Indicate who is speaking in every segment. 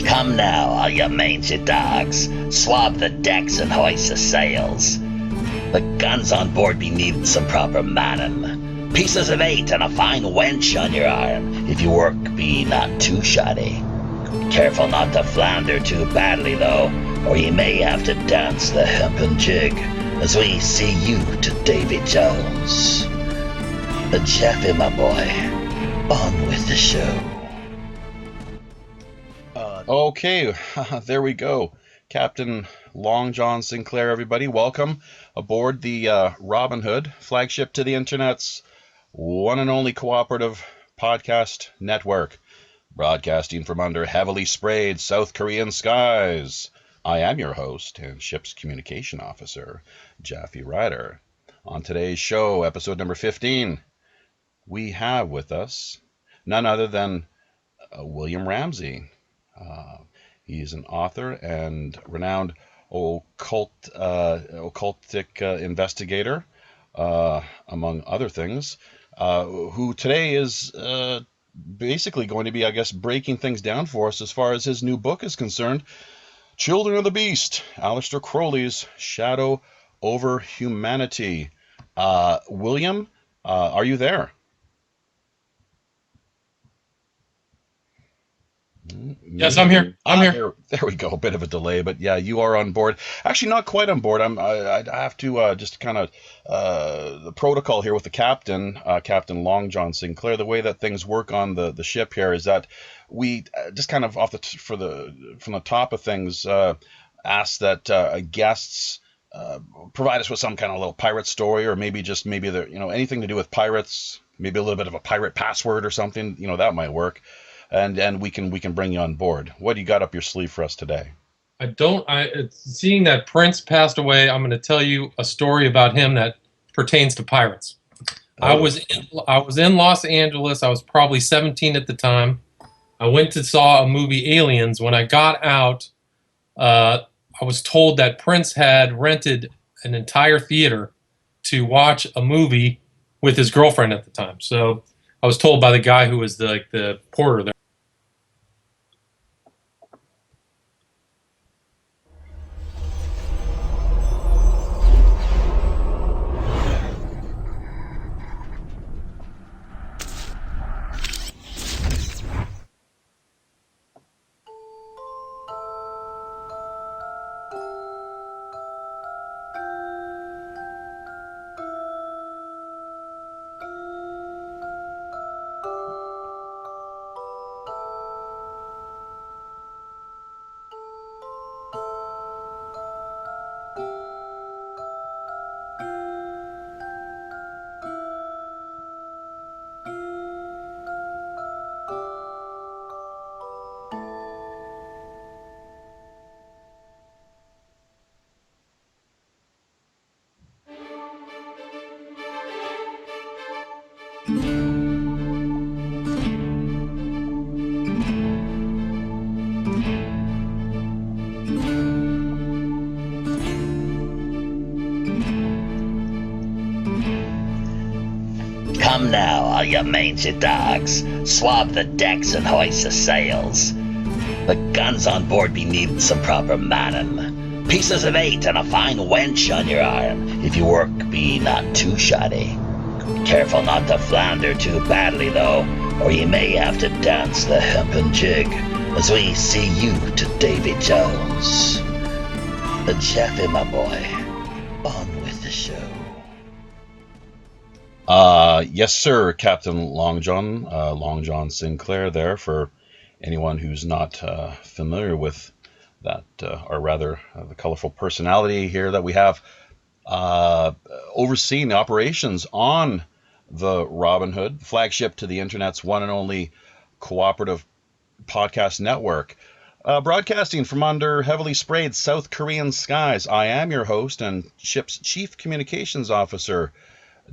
Speaker 1: Come now, all you mangy dogs. Swab the decks and hoist the sails. The guns on board be needing some proper manning. Pieces of 8 and a fine wench on your arm. If your work be not too shoddy. Careful not to flounder too badly, though, or you may have to dance the hempen jig as we see you to Davy Jones. Jeffy, my boy, on with the show.
Speaker 2: Okay, there we go. Captain Long John Sinclair, everybody. Welcome aboard the Robin Hood, flagship to the Internet's one and only cooperative podcast network, broadcasting from under heavily sprayed South Korean skies. I am your host and ship's communication officer, Jaffe Ryder. On today's show, episode number 15, we have with us none other than William Ramsey. He's an author and renowned occultic investigator, among other things, who today is basically going to be, I guess, breaking things down for us as far as his new book is concerned, Children of the Beast, Aleister Crowley's Shadow over Humanity. William, are you there?
Speaker 3: Yes, I'm here. I'm here.
Speaker 2: There we go. A bit of a delay, but yeah, you are on board. Actually, not quite on board. I have to just kind of the protocol here with the captain, Captain Long John Sinclair. The way that things work on the ship here is that we just kind of from the top of things ask that guests provide us with some kind of little pirate story, or maybe anything to do with pirates, maybe a little bit of a pirate password or something. That might work. And we can bring you on board. What do you got up your sleeve for us today?
Speaker 3: Seeing that Prince passed away, I'm going to tell you a story about him that pertains to pirates. I was in Los Angeles. I was probably 17 at the time. I went to saw a movie, Aliens. When I got out, I was told that Prince had rented an entire theater to watch a movie with his girlfriend at the time. So I was told by the guy who was the porter there.
Speaker 1: Come now, all you mangy dogs. Swab the decks and hoist the sails. The guns on board be needing some proper manning. Pieces of 8 and a fine wench on your arm. If your work be not too shoddy. Careful not to flounder too badly, though, or you may have to dance the hempen jig as we see you to Davy Jones. Jeffy, my boy, on with the show.
Speaker 2: Yes, sir, Captain Long John Sinclair there, for anyone who's not familiar with that, or rather the colorful personality here that we have overseeing the operations on the Robin Hood, flagship to the Internet's one and only cooperative podcast network. Broadcasting from under heavily sprayed South Korean skies, I am your host and ship's chief communications officer,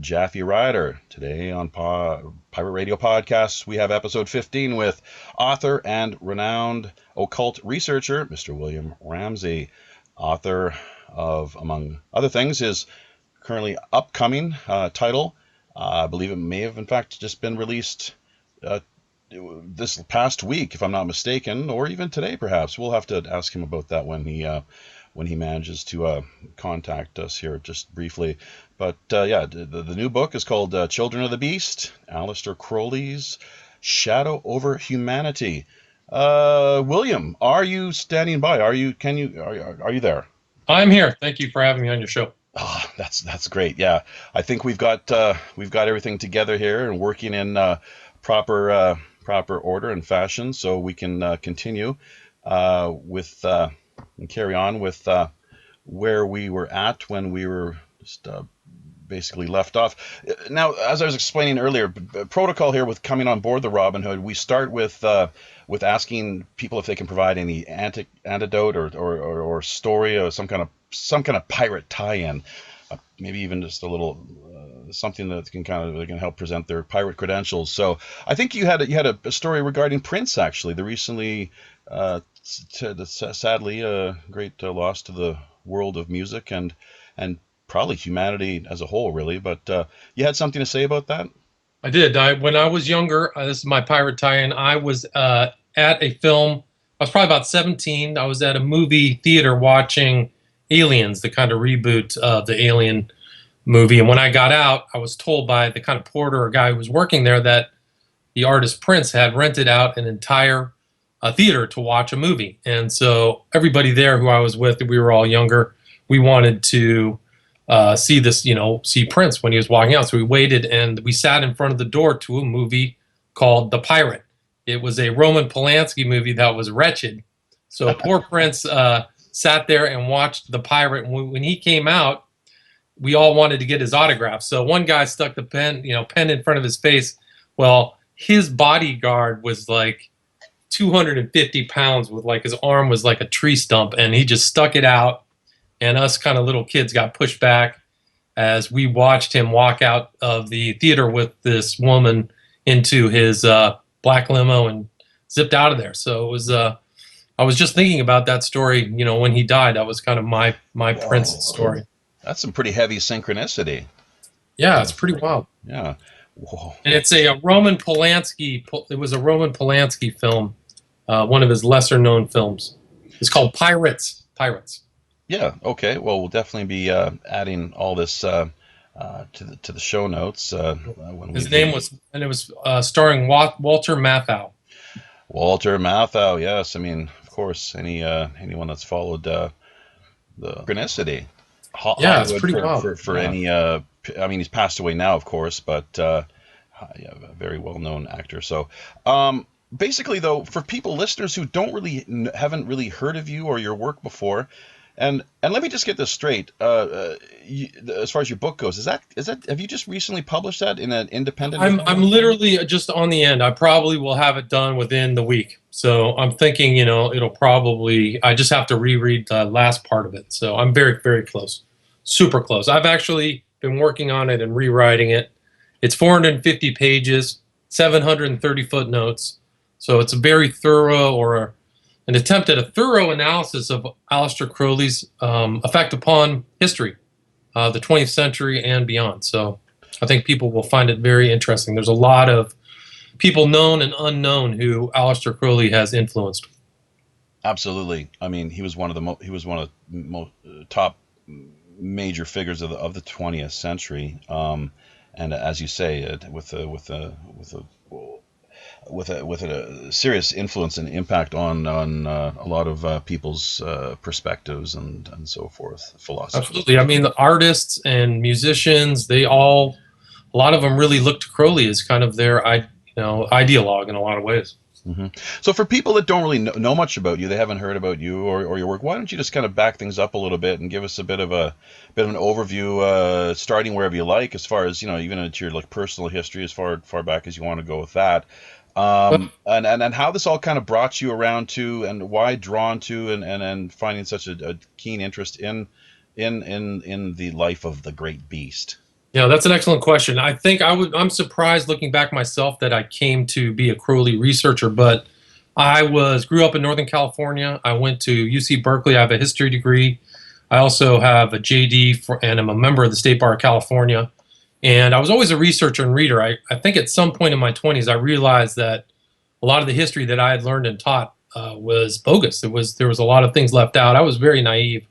Speaker 2: Jaffe Ryder. Today on Pirate Radio Podcasts, we have episode 15 with author and renowned occult researcher, Mr. William Ramsey, author of, among other things, his currently upcoming title. I believe it may have, in fact, just been released this past week, if I'm not mistaken, or even today, perhaps. We'll have to ask him about that when he manages to contact us here just briefly. But the new book is called Children of the Beast, Aleister Crowley's Shadow over Humanity. William, are you standing by? Are you there?
Speaker 3: I'm here. Thank you for having me on your show.
Speaker 2: Oh, that's great. Yeah, I think we've got everything together here and working in proper order and fashion, so we can continue with and carry on with where we were at when we were just basically left off. Now, as I was explaining earlier, protocol here with coming on board the Robin Hood, we start with asking people if they can provide any antidote or story or some kind of pirate tie-in, maybe even just a little something that can help present their pirate credentials. So I think you had a story regarding Prince, actually, the recently sadly great loss to the world of music and probably humanity as a whole, really. But you had something to say about that?
Speaker 3: I did. When I was younger, this is my pirate tie-in. I was at a film. I was probably about 17. I was at a movie theater watching Aliens, the kind of reboot of the Alien movie. And when I got out, I was told by the kind of porter or guy who was working there that the artist Prince had rented out an entire theater to watch a movie. And so everybody there who I was with, we were all younger, we wanted to see Prince when he was walking out. So we waited and we sat in front of the door to a movie called The Pirate. It was a Roman Polanski movie that was wretched. So poor Prince sat there and watched The Pirate. When he came out, we all wanted to get his autograph. So one guy stuck the pen in front of his face. Well, his bodyguard was like 250 pounds with his arm was like a tree stump, and he just stuck it out. And us kind of little kids got pushed back as we watched him walk out of the theater with this woman into his black limo and zipped out of there. So it was, I was just thinking about that story, when he died. That was kind of my Prince story.
Speaker 2: That's some pretty heavy synchronicity.
Speaker 3: Yeah, it's pretty wild.
Speaker 2: Yeah. Whoa.
Speaker 3: And it's a Roman Polanski. It was a Roman Polanski film, one of his lesser known films. It's called Pirates.
Speaker 2: Yeah. Okay. Well, we'll definitely be adding all this to the show notes.
Speaker 3: His name was, and it was starring Walter Matthau.
Speaker 2: Walter Matthau. Yes. I mean, of course, anyone that's followed the synchronicity.
Speaker 3: Yeah, it's pretty wild.
Speaker 2: For any. I mean, he's passed away now, of course, but a very well-known actor. So. Basically, though, for listeners who haven't really heard of you or your work before, and let me just get this straight. As far as your book goes, is that have you just recently published that in an independent?
Speaker 3: I'm literally just on the end. I probably will have it done within the week. So I'm thinking, it'll probably. I just have to reread the last part of it. So I'm very, very close, super close. I've actually been working on it and rewriting it. It's 450 pages, 730 footnotes. So it's a very thorough, an attempt at a thorough analysis of Aleister Crowley's effect upon history, the 20th century and beyond. So I think people will find it very interesting. There's a lot of people known and unknown who Aleister Crowley has influenced.
Speaker 2: Absolutely. I mean, he was one of the top major figures of the 20th century. And as you say, with a serious influence and impact on a lot of people's perspectives and so forth, philosophy.
Speaker 3: Absolutely. I mean, the artists and musicians, a lot of them really look to Crowley as kind of their ideologue in a lot of ways.
Speaker 2: Mm-hmm. So for people that don't really know much about you, they haven't heard about you or your work, why don't you just kind of back things up a little bit and give us a bit of an overview, starting wherever you like, as far as, even into your personal history, as far back as you want to go with that. And how this all kind of brought you around to, and why drawn to, and finding such a keen interest in the life of the great beast.
Speaker 3: Yeah, that's an excellent question. I think I'm surprised looking back myself that I came to be a Crowley researcher, but grew up in Northern California. I went to UC Berkeley. I have a history degree. I also have a JD and I'm a member of the State Bar of California. And I was always a researcher and reader. I think at some point in my 20s, I realized that a lot of the history that I had learned and taught was bogus. There was a lot of things left out. I was very naive.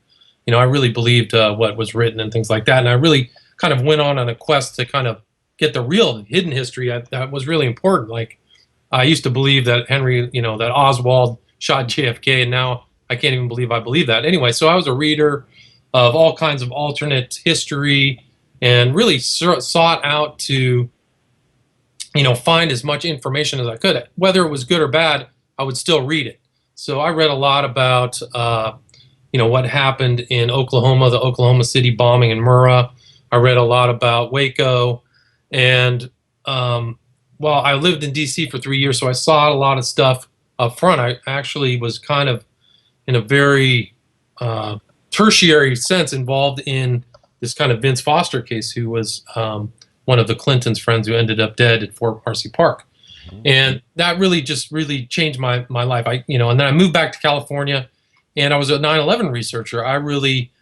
Speaker 3: I really believed what was written and things like that. And I really kind of went on a quest to kind of get the real hidden history that was really important. Like I used to believe that that Oswald shot JFK, and now I can't even believe I believe that. Anyway, so I was a reader of all kinds of alternate history and really sought out to, find as much information as I could. Whether it was good or bad, I would still read it. So I read a lot about, what happened in Oklahoma, the Oklahoma City bombing in Murrah. I read a lot about Waco, and I lived in D.C. for 3 years, so I saw a lot of stuff up front. I actually was kind of, in a very tertiary sense, involved in this kind of Vince Foster case, who was one of the Clintons' friends who ended up dead at Fort Marcy Park. And that really changed my life. And then I moved back to California, and I was a 9/11 researcher. I really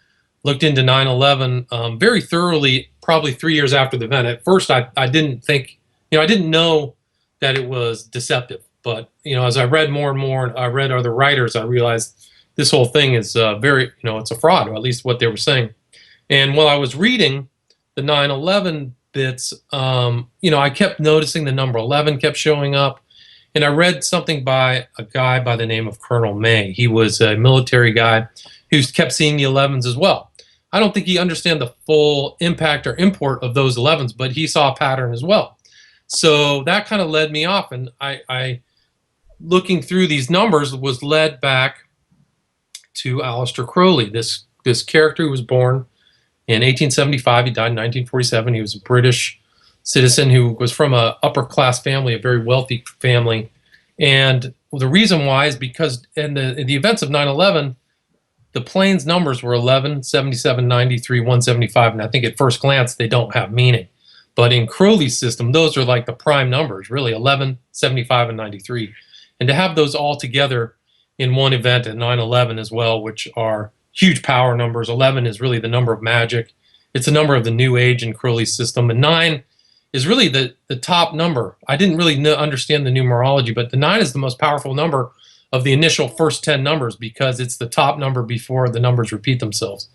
Speaker 3: looked into 9/11 very thoroughly, probably 3 years after the event. At first, I didn't think, I didn't know that it was deceptive. But, as I read more and more, and I read other writers, I realized this whole thing is it's a fraud, or at least what they were saying. And while I was reading the 9/11 bits, I kept noticing the number 11 kept showing up. And I read something by a guy by the name of Colonel May. He was a military guy who kept seeing the 11s as well. I don't think he understood the full impact or import of those 11s, but he saw a pattern as well. So that kind of led me off, and I looking through these numbers was led back to Aleister Crowley, this character who was born in 1875. He died in 1947. He was a British citizen who was from a upper class family, a very wealthy family. And the reason why is because in the events of 9/11, the plane's numbers were 11, 77, 93, 175, and I think at first glance they don't have meaning. But in Crowley's system, those are like the prime numbers, really, 11, 75, and 93. And to have those all together in one event at 9/11 as well, which are huge power numbers. 11 is really the number of magic. It's the number of the new age in Crowley's system. And 9 is really the top number. I didn't really understand the numerology, but the 9 is the most powerful number of the initial first 10 numbers because it's the top number before the numbers repeat themselves.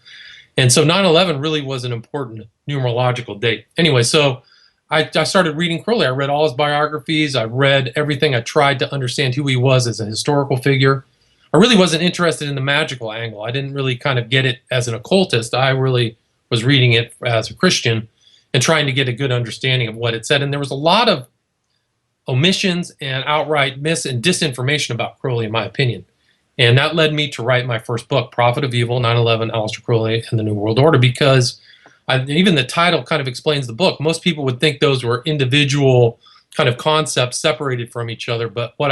Speaker 3: And so 9/11 really was an important numerological date. Anyway, so I started reading Crowley. I read all his biographies. I read everything. I tried to understand who he was as a historical figure. I really wasn't interested in the magical angle. I didn't really kind of get it as an occultist. I really was reading it as a Christian and trying to get a good understanding of what it said. And there was a lot of omissions and outright and disinformation about Crowley, in my opinion. And that led me to write my first book, Prophet of Evil, 9/11, Aleister Crowley, and the New World Order, because even the title kind of explains the book. Most people would think those were individual kind of concepts separated from each other. But what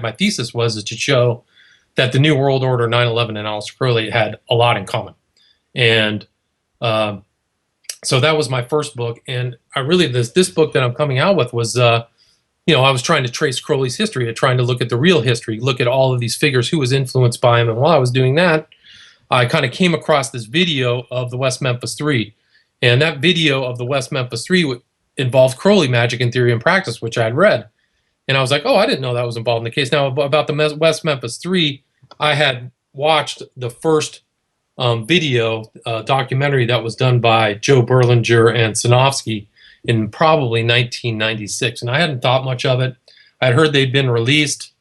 Speaker 3: my thesis was to show that the New World Order, 9/11, and Aleister Crowley had a lot in common. And so that was my first book. And this book that I'm coming out with was, I was trying to trace Crowley's history, trying to look at the real history, look at all of these figures, who was influenced by him. And while I was doing that, I kind of came across this video of the West Memphis Three. And that video of the West Memphis Three involved Crowley magic in theory and practice, which I had read. And I was like, oh, I didn't know that was involved in the case. Now, about the West Memphis Three, I had watched the first documentary that was done by Joe Berlinger and Sinofsky in probably 1996. And I hadn't thought much of it. I had heard they'd been released,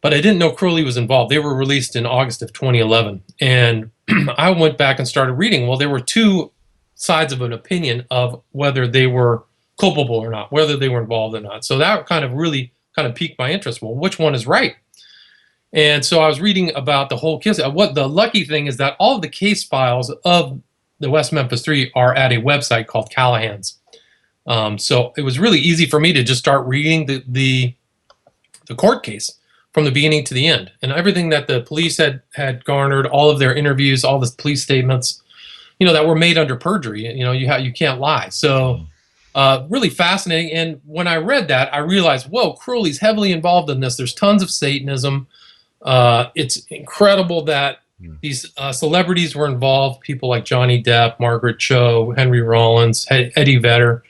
Speaker 3: but I didn't know Crowley was involved. They were released in August of 2011. And I went back and started reading. Well, there were two sides of an opinion of whether they were culpable or not, whether they were involved or not. So that really piqued my interest. Well, which one is right? And so I was reading about the whole case. What the lucky thing is that all of the case files of the West Memphis Three are at a website called Callahan's. So it was really easy for me to just start reading the court case from the beginning to the end, and everything that the police had garnered, all of their interviews, all the police statements. that were made under perjury. You can't lie. So really fascinating. And when I read that, I realized, whoa, Crowley's heavily involved in this. There's tons of Satanism. It's incredible that these celebrities were involved. People like Johnny Depp, Margaret Cho, Henry Rollins, Eddie Vedder.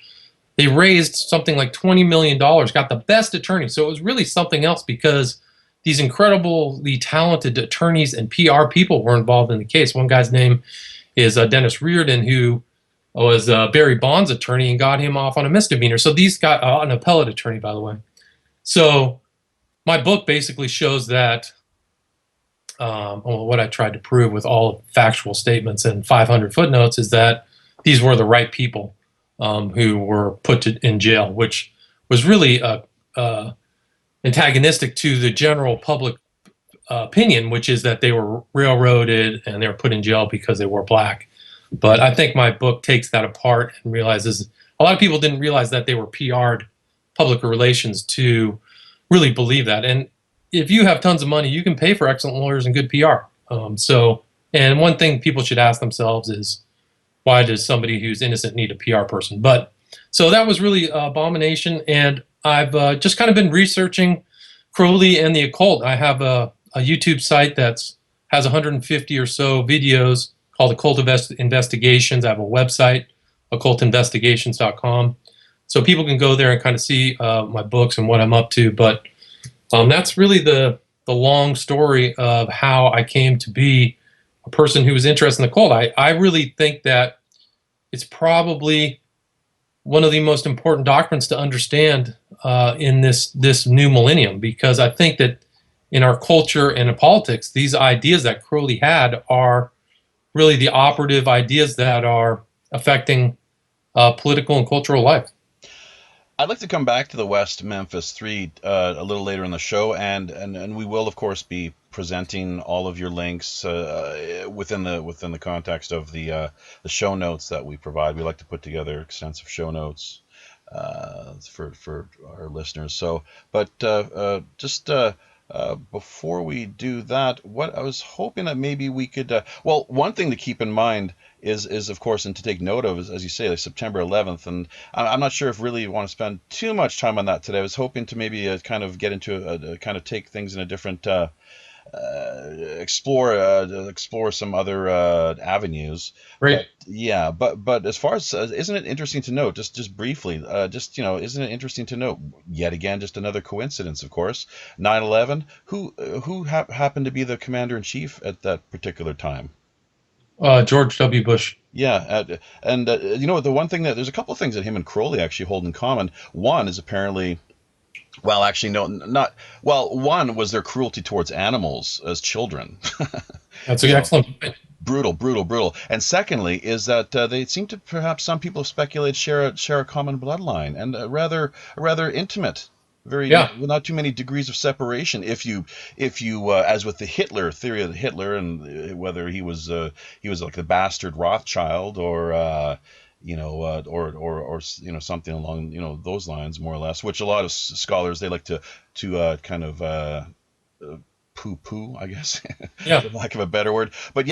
Speaker 3: They raised something like $20 million, got the best attorney. So it was really something else, because these incredibly talented attorneys and PR people were involved in the case. One guy's name is Dennis Reardon, who was Barry Bond's attorney and got him off on a misdemeanor. So these got an appellate attorney, by the way. So my book basically shows that what I tried to prove with all factual statements and 500 footnotes is that these were the right people who were put in jail, which was really antagonistic to the general public opinion, which is that they were railroaded and they were put in jail because they were black. But I think my book takes that apart and realizes a lot of people didn't realize that they were PR'd, public relations, to really believe that. And if you have tons of money, you can pay for excellent lawyers and good PR. And one thing people should ask themselves is, why does somebody who's innocent need a PR person? But so that was really Abomination. And I've just kind of been researching Crowley and the occult. I have a YouTube site that has 150 or so videos called Occult Investigations. I have a website, occultinvestigations.com. So people can go there and kind of see my books and what I'm up to. But that's really the long story of how I came to be a person who was interested in the occult. I really think that it's probably one of the most important doctrines to understand in this new millennium, because I think that in our culture and in politics, these ideas that Crowley had are really the operative ideas that are affecting political and cultural life.
Speaker 2: I'd like to come back to the West Memphis 3 a little later in the show, and we will, of course, be presenting all of your links within the context of the show notes that we provide. We like to put together extensive show notes for our listeners. So, but just before we do that, what I was hoping that maybe we could, well, one thing to keep in mind is of course, and to take note of, is, as you say, like September 11th, and I'm not sure if really you want to spend too much time on that today. I was hoping to maybe kind of get into kind of take things in a different, explore some other avenues.
Speaker 3: Right.
Speaker 2: But as far as isn't it interesting to note, just briefly, isn't it interesting to note yet again, just another coincidence, of course, 9/11, who happened to be the commander-in-chief at that particular time?
Speaker 3: George W. Bush.
Speaker 2: Yeah, the one thing that there's a couple of things that him and Crowley actually hold in common. One is apparently, well, actually, no, not well. One was their cruelty towards animals as children.
Speaker 3: That's an excellent point.
Speaker 2: Brutal. And secondly, is that they seem to, perhaps some people have speculated, share a common bloodline, and a rather rather intimate, not too many degrees of separation. If you as with the Hitler theory of Hitler, and whether he was like the bastard Rothschild, or something along those lines, more or less, which a lot of scholars, they like to kind of poo-poo, I guess, for lack of a better word. But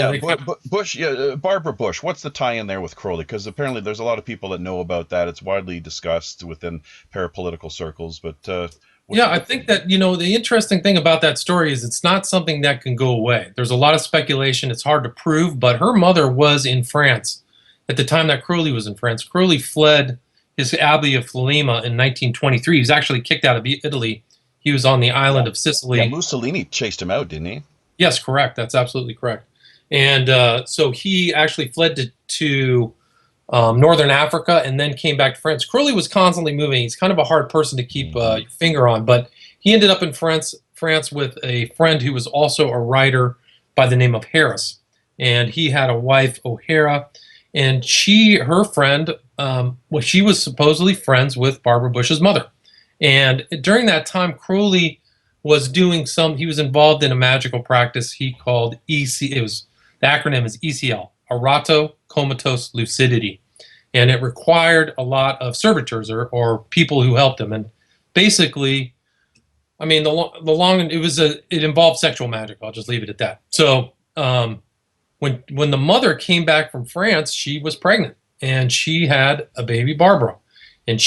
Speaker 2: Bush, Barbara Bush, what's the tie-in there with Crowley? Because apparently there's a lot of people that know about that. It's widely discussed within parapolitical circles. But
Speaker 3: I think that the interesting thing about that story is it's not something that can go away. There's a lot of speculation. It's hard to prove, but her mother was in France at the time that Crowley was in France. Crowley fled his abbey of Thelema in 1923. He was actually kicked out of Italy. He was on the island of Sicily.
Speaker 2: Yeah, Mussolini chased him out, didn't he?
Speaker 3: Yes, correct. That's absolutely correct. And so he actually fled to northern Africa and then came back to France. Crowley was constantly moving. He's kind of a hard person to keep your finger on, but he ended up in France with a friend who was also a writer by the name of Harris. And he had a wife, O'Hara, and her friend, she was supposedly friends with Barbara Bush's mother. And during that time, Crowley was he was involved in a magical practice he called the acronym is ECL, Erato Comatose Lucidity. And it required a lot of servitors or people who helped him. And basically, I mean, it involved sexual magic. I'll just leave it at that. So when the mother came back from France, she was pregnant, and she had a baby, Barbara, and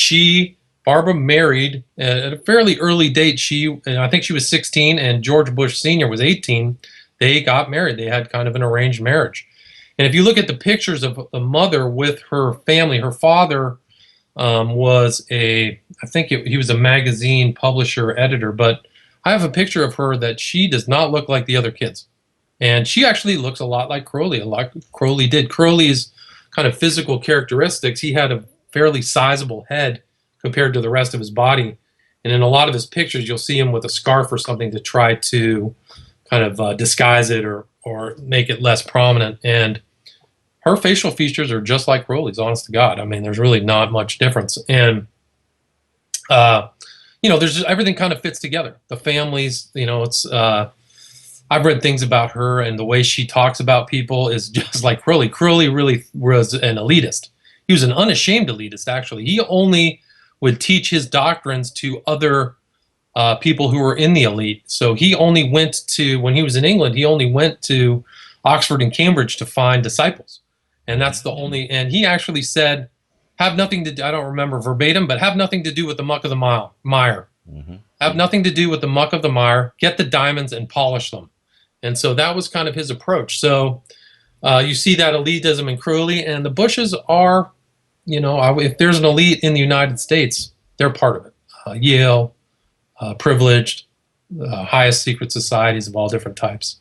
Speaker 3: Barbara married at a fairly early date. I think she was 16, and George Bush Sr. was 18. They got married. They had kind of an arranged marriage. And if you look at the pictures of the mother with her family, her father I think he was a magazine publisher, editor, but I have a picture of her that she does not look like the other kids. And she actually looks a lot like Crowley, a lot Crowley did. Crowley's kind of physical characteristics, he had a fairly sizable head compared to the rest of his body. And in a lot of his pictures, you'll see him with a scarf or something to try to kind of disguise it or make it less prominent. And her facial features are just like Crowley's, honest to God. I mean, there's really not much difference. And, there's just, everything kind of fits together. The families, I've read things about her, and the way she talks about people is just like Crowley. Crowley really was an elitist. He was an unashamed elitist, actually. He only would teach his doctrines to other people who were in the elite. So he only went to, when he was in England, he only went to Oxford and Cambridge to find disciples. And that's the only, and he actually said, have nothing to do, I don't remember verbatim, but have nothing to do with the muck of the mire. Mm-hmm. Have nothing to do with the muck of the mire, get the diamonds and polish them. And so that was kind of his approach. So you see that elitism in Crowley, and the Bushes are, if there's an elite in the United States, they're part of it. Yale, privileged, highest secret societies of all different types.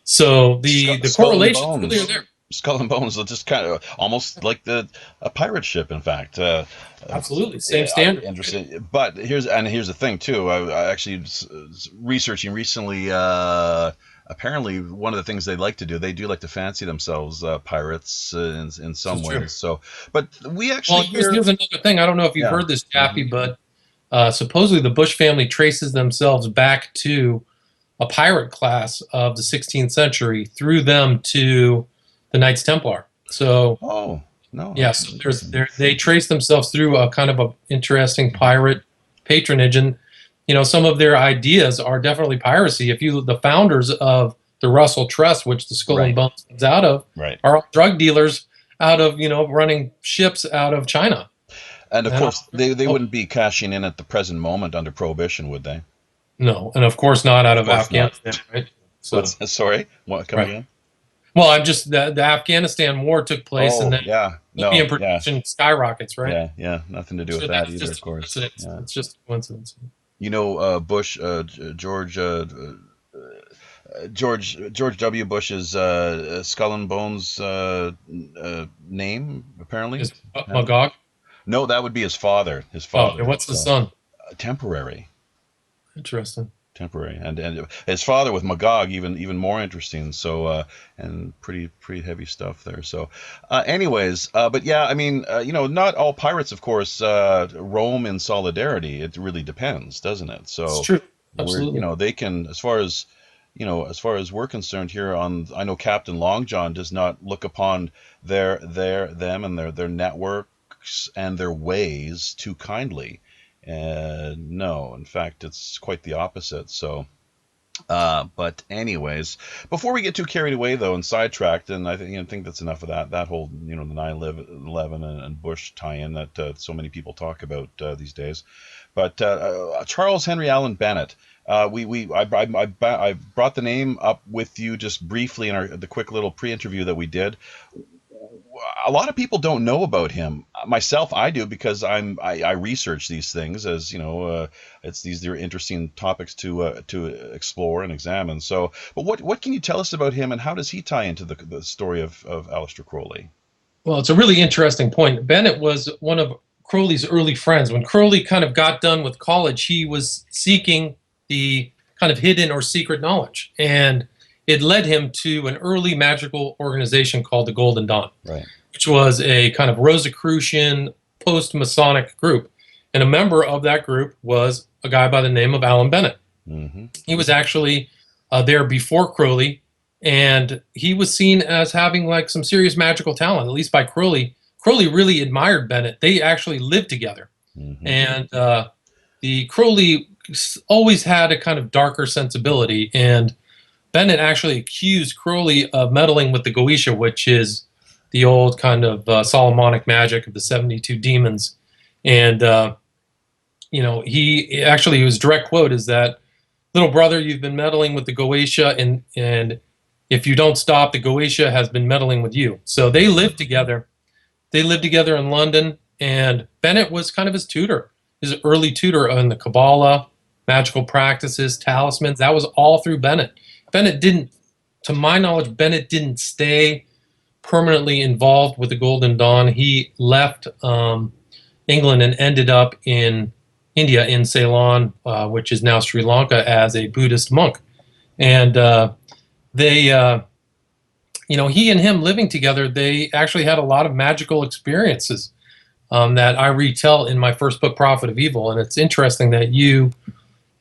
Speaker 3: So the correlations really are there.
Speaker 2: Skull and Bones are just kind of almost like a pirate ship, in fact.
Speaker 3: Absolutely, same standard.
Speaker 2: Interesting. But here's the thing too. I actually was researching recently. Apparently, one of the things they like to do, they do like to fancy themselves pirates in some ways. True. So, but we actually
Speaker 3: here's another thing. I don't know if you've heard this, Chappie, but supposedly the Bush family traces themselves back to a pirate class of the 16th century, through them to the Knights Templar. So, they trace themselves through a kind of a interesting pirate patronage, and some of their ideas are definitely piracy. The founders of the Russell Trust, which the Skull and Bones comes out of, are all drug dealers out of running ships out of China.
Speaker 2: And of course, they wouldn't be cashing in at the present moment under Prohibition, would they?
Speaker 3: No, and of course not out of Afghanistan, right? So,
Speaker 2: sorry, what? Come again?
Speaker 3: Well, I'm just the Afghanistan war took place, and then opium production skyrockets, right?
Speaker 2: Yeah, nothing to do with that either, of course.
Speaker 3: It's just a coincidence.
Speaker 2: Bush, George W. Bush's Skull and Bones name, apparently.
Speaker 3: Is Magog?
Speaker 2: No, that would be his father.
Speaker 3: Oh, what's the son?
Speaker 2: Temporary.
Speaker 3: Interesting.
Speaker 2: Temporary, and his father with Magog, even more interesting. So and pretty heavy stuff there. So anyways, but yeah, I mean, not all pirates, of course, roam in solidarity. It really depends, doesn't it? So
Speaker 3: it's true. Absolutely.
Speaker 2: They can, as far as we're concerned here I know Captain Long John does not look upon them and their networks and their ways too kindly. No, in fact, it's quite the opposite. So, but anyways, before we get too carried away though and sidetracked, and I think that's enough of that whole the 9/11 and Bush tie-in that so many people talk about these days. But Charles Henry Allen Bennett, I brought the name up with you just briefly in the quick little pre-interview that we did. A lot of people don't know about him. Myself, I do, because I research these things, as these are interesting topics to explore and examine. So, but what can you tell us about him, and how does he tie into the story of Aleister Crowley?
Speaker 3: Well, it's a really interesting point. Bennett was one of Crowley's early friends. When Crowley kind of got done with college, he was seeking the kind of hidden or secret knowledge, and it led him to an early magical organization called the Golden Dawn, which was a kind of Rosicrucian post-Masonic group. And a member of that group was a guy by the name of Allen Bennett. Mm-hmm. He was actually there before Crowley, and he was seen as having like some serious magical talent, at least by Crowley. Crowley really admired Bennett. They actually lived together. Mm-hmm. And the Crowley always had a kind of darker sensibility, and Bennett actually accused Crowley of meddling with the Goetia, which is the old kind of Solomonic magic of the 72 demons. And, his direct quote is that, little brother, you've been meddling with the Goetia, and if you don't stop, the Goetia has been meddling with you. So they lived together. They lived together in London, and Bennett was kind of his tutor, his early tutor on the Kabbalah, magical practices, talismans. That was all through Bennett. Bennett didn't, to my knowledge, Bennett didn't stay permanently involved with the Golden Dawn. He left England and ended up in India, in Ceylon, which is now Sri Lanka, as a Buddhist monk. And he and him living together, they actually had a lot of magical experiences that I retell in my first book, Prophet of Evil. And it's interesting that you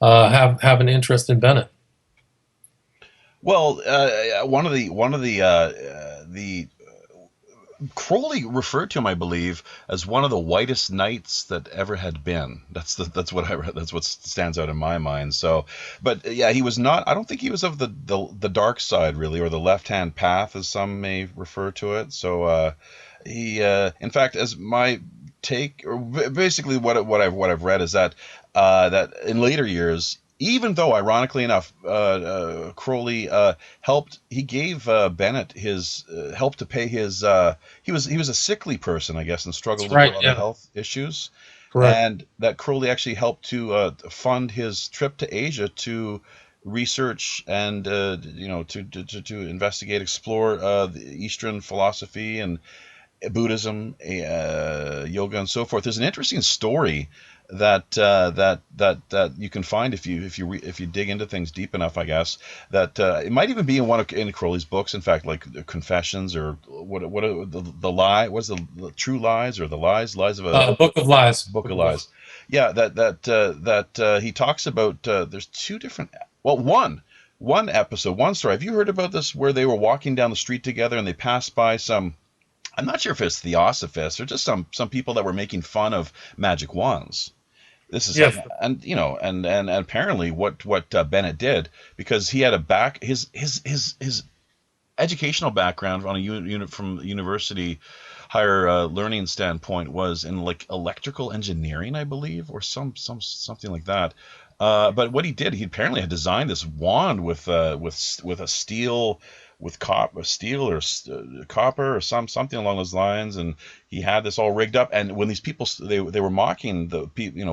Speaker 3: have an interest in Bennett.
Speaker 2: Well, one of the Crowley referred to him, I believe, as one of the whitest knights that ever had been. That's what I read. That's what stands out in my mind. So, but yeah, he was not. I don't think he was of the dark side, really, or the left-hand path, as some may refer to it. So, in fact, as my take, or basically what I've read is that that in later years, even though, ironically enough, Crowley helped. He gave Bennett his help to pay his. He was a sickly person, I guess, and struggled with a lot of health issues.
Speaker 3: Correct.
Speaker 2: And that Crowley actually helped to fund his trip to Asia to research and to investigate, explore the Eastern philosophy and Buddhism, yoga, and so forth. There's an interesting story that you can find if you dig into things deep enough, I guess. That it might even be in Crowley's books. In fact, like the Confessions, or what are the lie? What's the true lies, or the lies of a
Speaker 3: Book of Lies?
Speaker 2: Book of Lies. Yeah, that he talks about. There's two different. Well, one episode, one story. Have you heard about this, where they were walking down the street together and they passed by some. I'm not sure if it's Theosophists or just some people that were making fun of magic wands. This is
Speaker 3: Yes.
Speaker 2: and apparently what Bennett did, because he had his educational background on a unit from university higher learning standpoint was in like electrical engineering, I believe, or something like that. But what he did, he apparently had designed this wand with a steel. With steel or copper or something along those lines, and he had this all rigged up. And when these people they were mocking the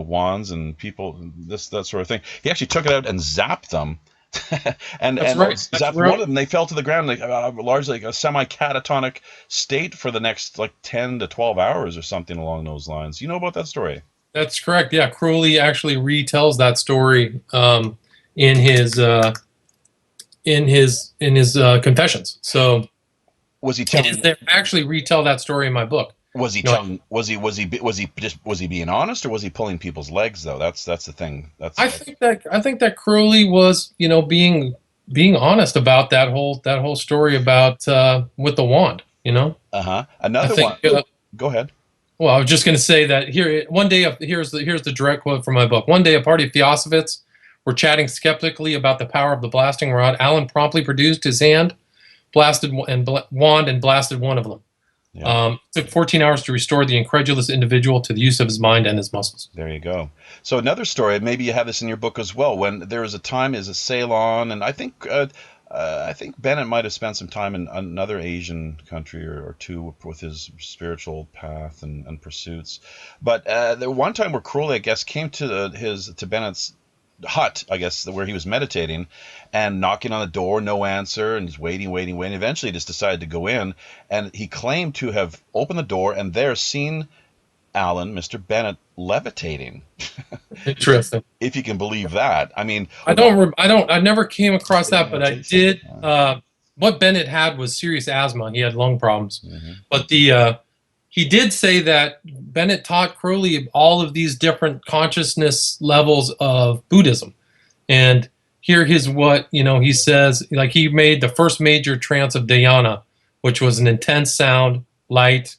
Speaker 2: wands and people, that sort of thing, he actually took it out and zapped them, and zapped one of them. They fell to the ground, like largely like a semi-catatonic state for the next like 10 to 12 hours or something along those lines. You know about that story?
Speaker 3: That's correct. Yeah, Crowley actually retells that story in his Confessions. So
Speaker 2: was he telling?
Speaker 3: I actually retell that story in my book.
Speaker 2: Was he telling? Was he being honest, or was he pulling people's legs though? That's the thing.
Speaker 3: I think that Crowley was being honest about that whole story about with the wand.
Speaker 2: Another one. Go ahead.
Speaker 3: Well, I was just going to say that here's the direct quote from my book. One day, a party of Theosophists were chatting skeptically about the power of the blasting rod. Alan promptly produced his wand and blasted one of them. Yeah. It took 14 hours to restore the incredulous individual to the use of his mind and his muscles.
Speaker 2: There you go. So another story, maybe you have this in your book as well, when there was a time as a Ceylon, and I think Bennett might have spent some time in another Asian country or two with his spiritual path and pursuits. But there one time where Crowley, I guess, came to Bennett's hut, I guess, where he was meditating, and knocking on the door, no answer, and he's waiting. Eventually he just decided to go in, and he claimed to have opened the door and there seen Alan, Mr. Bennett, levitating.
Speaker 3: Interesting.
Speaker 2: If you can believe that. I mean,
Speaker 3: I never came across that, but I did. What Bennett had was serious asthma. He had lung problems. Mm-hmm. But he did say that Bennett taught Crowley all of these different consciousness levels of Buddhism. And here is what, he says, like he made the first major trance of dhyana, which was an intense sound, light,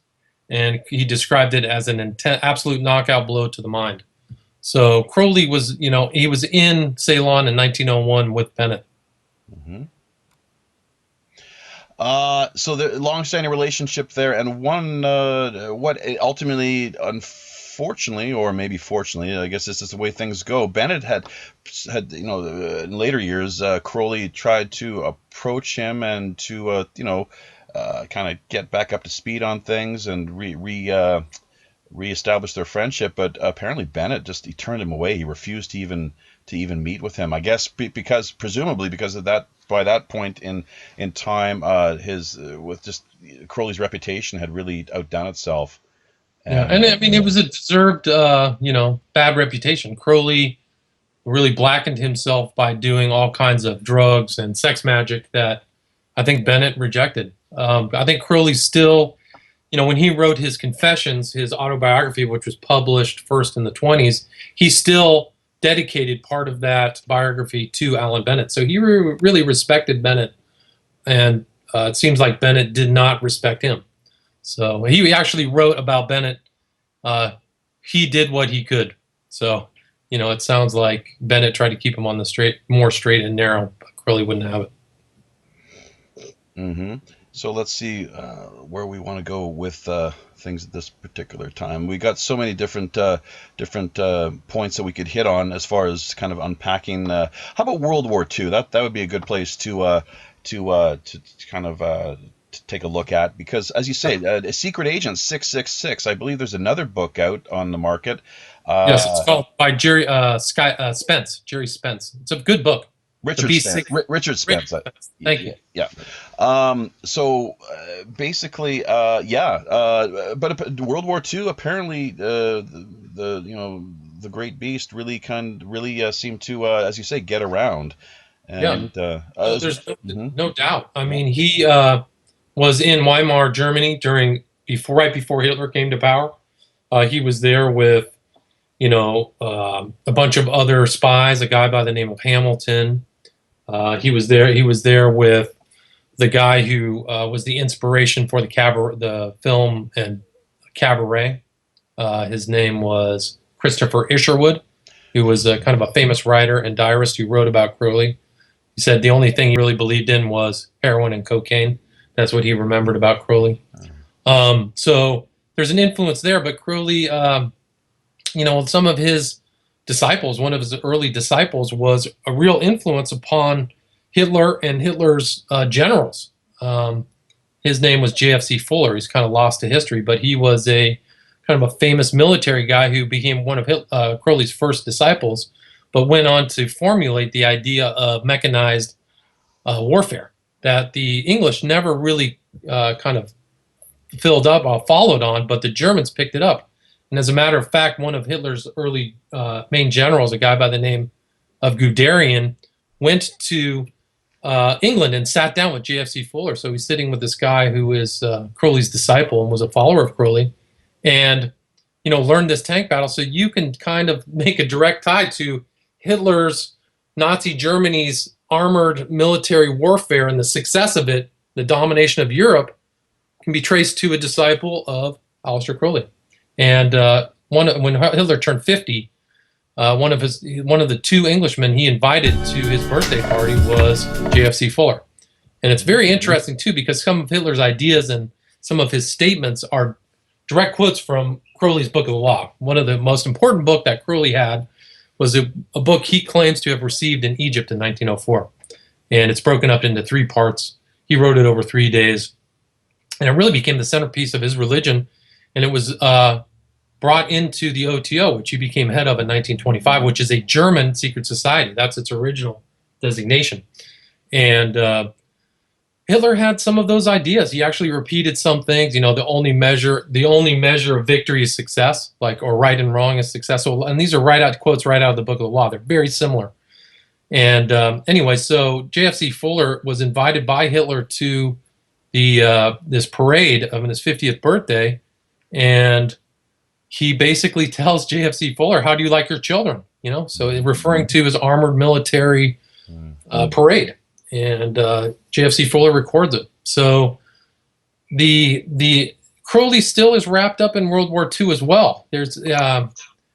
Speaker 3: and he described it as an absolute knockout blow to the mind. So Crowley was, he was in Ceylon in 1901 with Bennett.
Speaker 2: Mm-hmm. So the long-standing relationship there, and one what ultimately, unfortunately, or maybe fortunately, I guess this is the way things go. Bennett had in later years, Crowley tried to approach him and to kind of get back up to speed on things and reestablish their friendship, but apparently Bennett he turned him away. He refused to even meet with him. I guess presumably because of that. By that point in time, his with just Crowley's reputation had really outdone itself.
Speaker 3: And I mean, it was a deserved, bad reputation. Crowley really blackened himself by doing all kinds of drugs and sex magic that I think Bennett rejected. I think Crowley still, when he wrote his Confessions, his autobiography, which was published first in the 20s, he still dedicated part of that biography to Alan Bennett. So he really respected Bennett, and it seems like Bennett did not respect him. So he actually wrote about Bennett. He did what he could. So, it sounds like Bennett tried to keep him on the more straight and narrow, but Crowley wouldn't have it.
Speaker 2: Mm-hmm. So let's see where we want to go with things at this particular time. We got so many different points that we could hit on as far as kind of unpacking. How about World War II? That would be a good place to kind of to take a look at, because as you say, Secret Agent 666. I believe there's another book out on the market.
Speaker 3: Yes, it's called by Jerry Spence. Jerry Spence. It's a good book.
Speaker 2: Richard Spence.
Speaker 3: Thank you.
Speaker 2: Yeah. So basically, but World War II, apparently the great beast really seemed to, as you say, get around. And,
Speaker 3: there's no doubt. I mean, he was in Weimar, Germany right before Hitler came to power. He was there with a bunch of other spies, a guy by the name of Hamilton. He was there with the guy who was the inspiration for the film and Cabaret. His name was Christopher Isherwood, who was kind of a famous writer and diarist who wrote about Crowley. He said the only thing he really believed in was heroin and cocaine. That's what he remembered about Crowley. So there's an influence there, but Crowley, some of his disciples, one of his early disciples, was a real influence upon Hitler and Hitler's generals. His name was JFC Fuller. He's kind of lost to history, but he was a kind of a famous military guy who became one of Crowley's first disciples, but went on to formulate the idea of mechanized warfare that the English never really kind of followed on, but the Germans picked it up. And as a matter of fact, one of Hitler's early main generals, a guy by the name of Guderian, went to England and sat down with JFC Fuller. So he's sitting with this guy who is Crowley's disciple and was a follower of Crowley, and learned this tank battle. So you can kind of make a direct tie to Hitler's Nazi Germany's armored military warfare, and the success of it, the domination of Europe, can be traced to a disciple of Aleister Crowley. And when Hitler turned 50, one of the two Englishmen he invited to his birthday party was JFC Fuller. And it's very interesting too, because some of Hitler's ideas and some of his statements are direct quotes from Crowley's Book of the Law. One of the most important book that Crowley had was a book he claims to have received in Egypt in 1904. And it's broken up into 3 parts. He wrote it over 3 days. And it really became the centerpiece of his religion. And it was brought into the OTO, which he became head of in 1925, which is a German secret society. That's its original designation. And Hitler had some of those ideas. He actually repeated some things. The only measure of victory is success, or right and wrong is successful. And these are quotes right out of the Book of the Law. They're very similar. And anyway, so JFC Fuller was invited by Hitler to this parade of his 50th birthday, and he basically tells JFC Fuller, "How do you like your children?" So referring to his armored military parade. And JFC Fuller records it. So the Crowley still is wrapped up in World War II as well.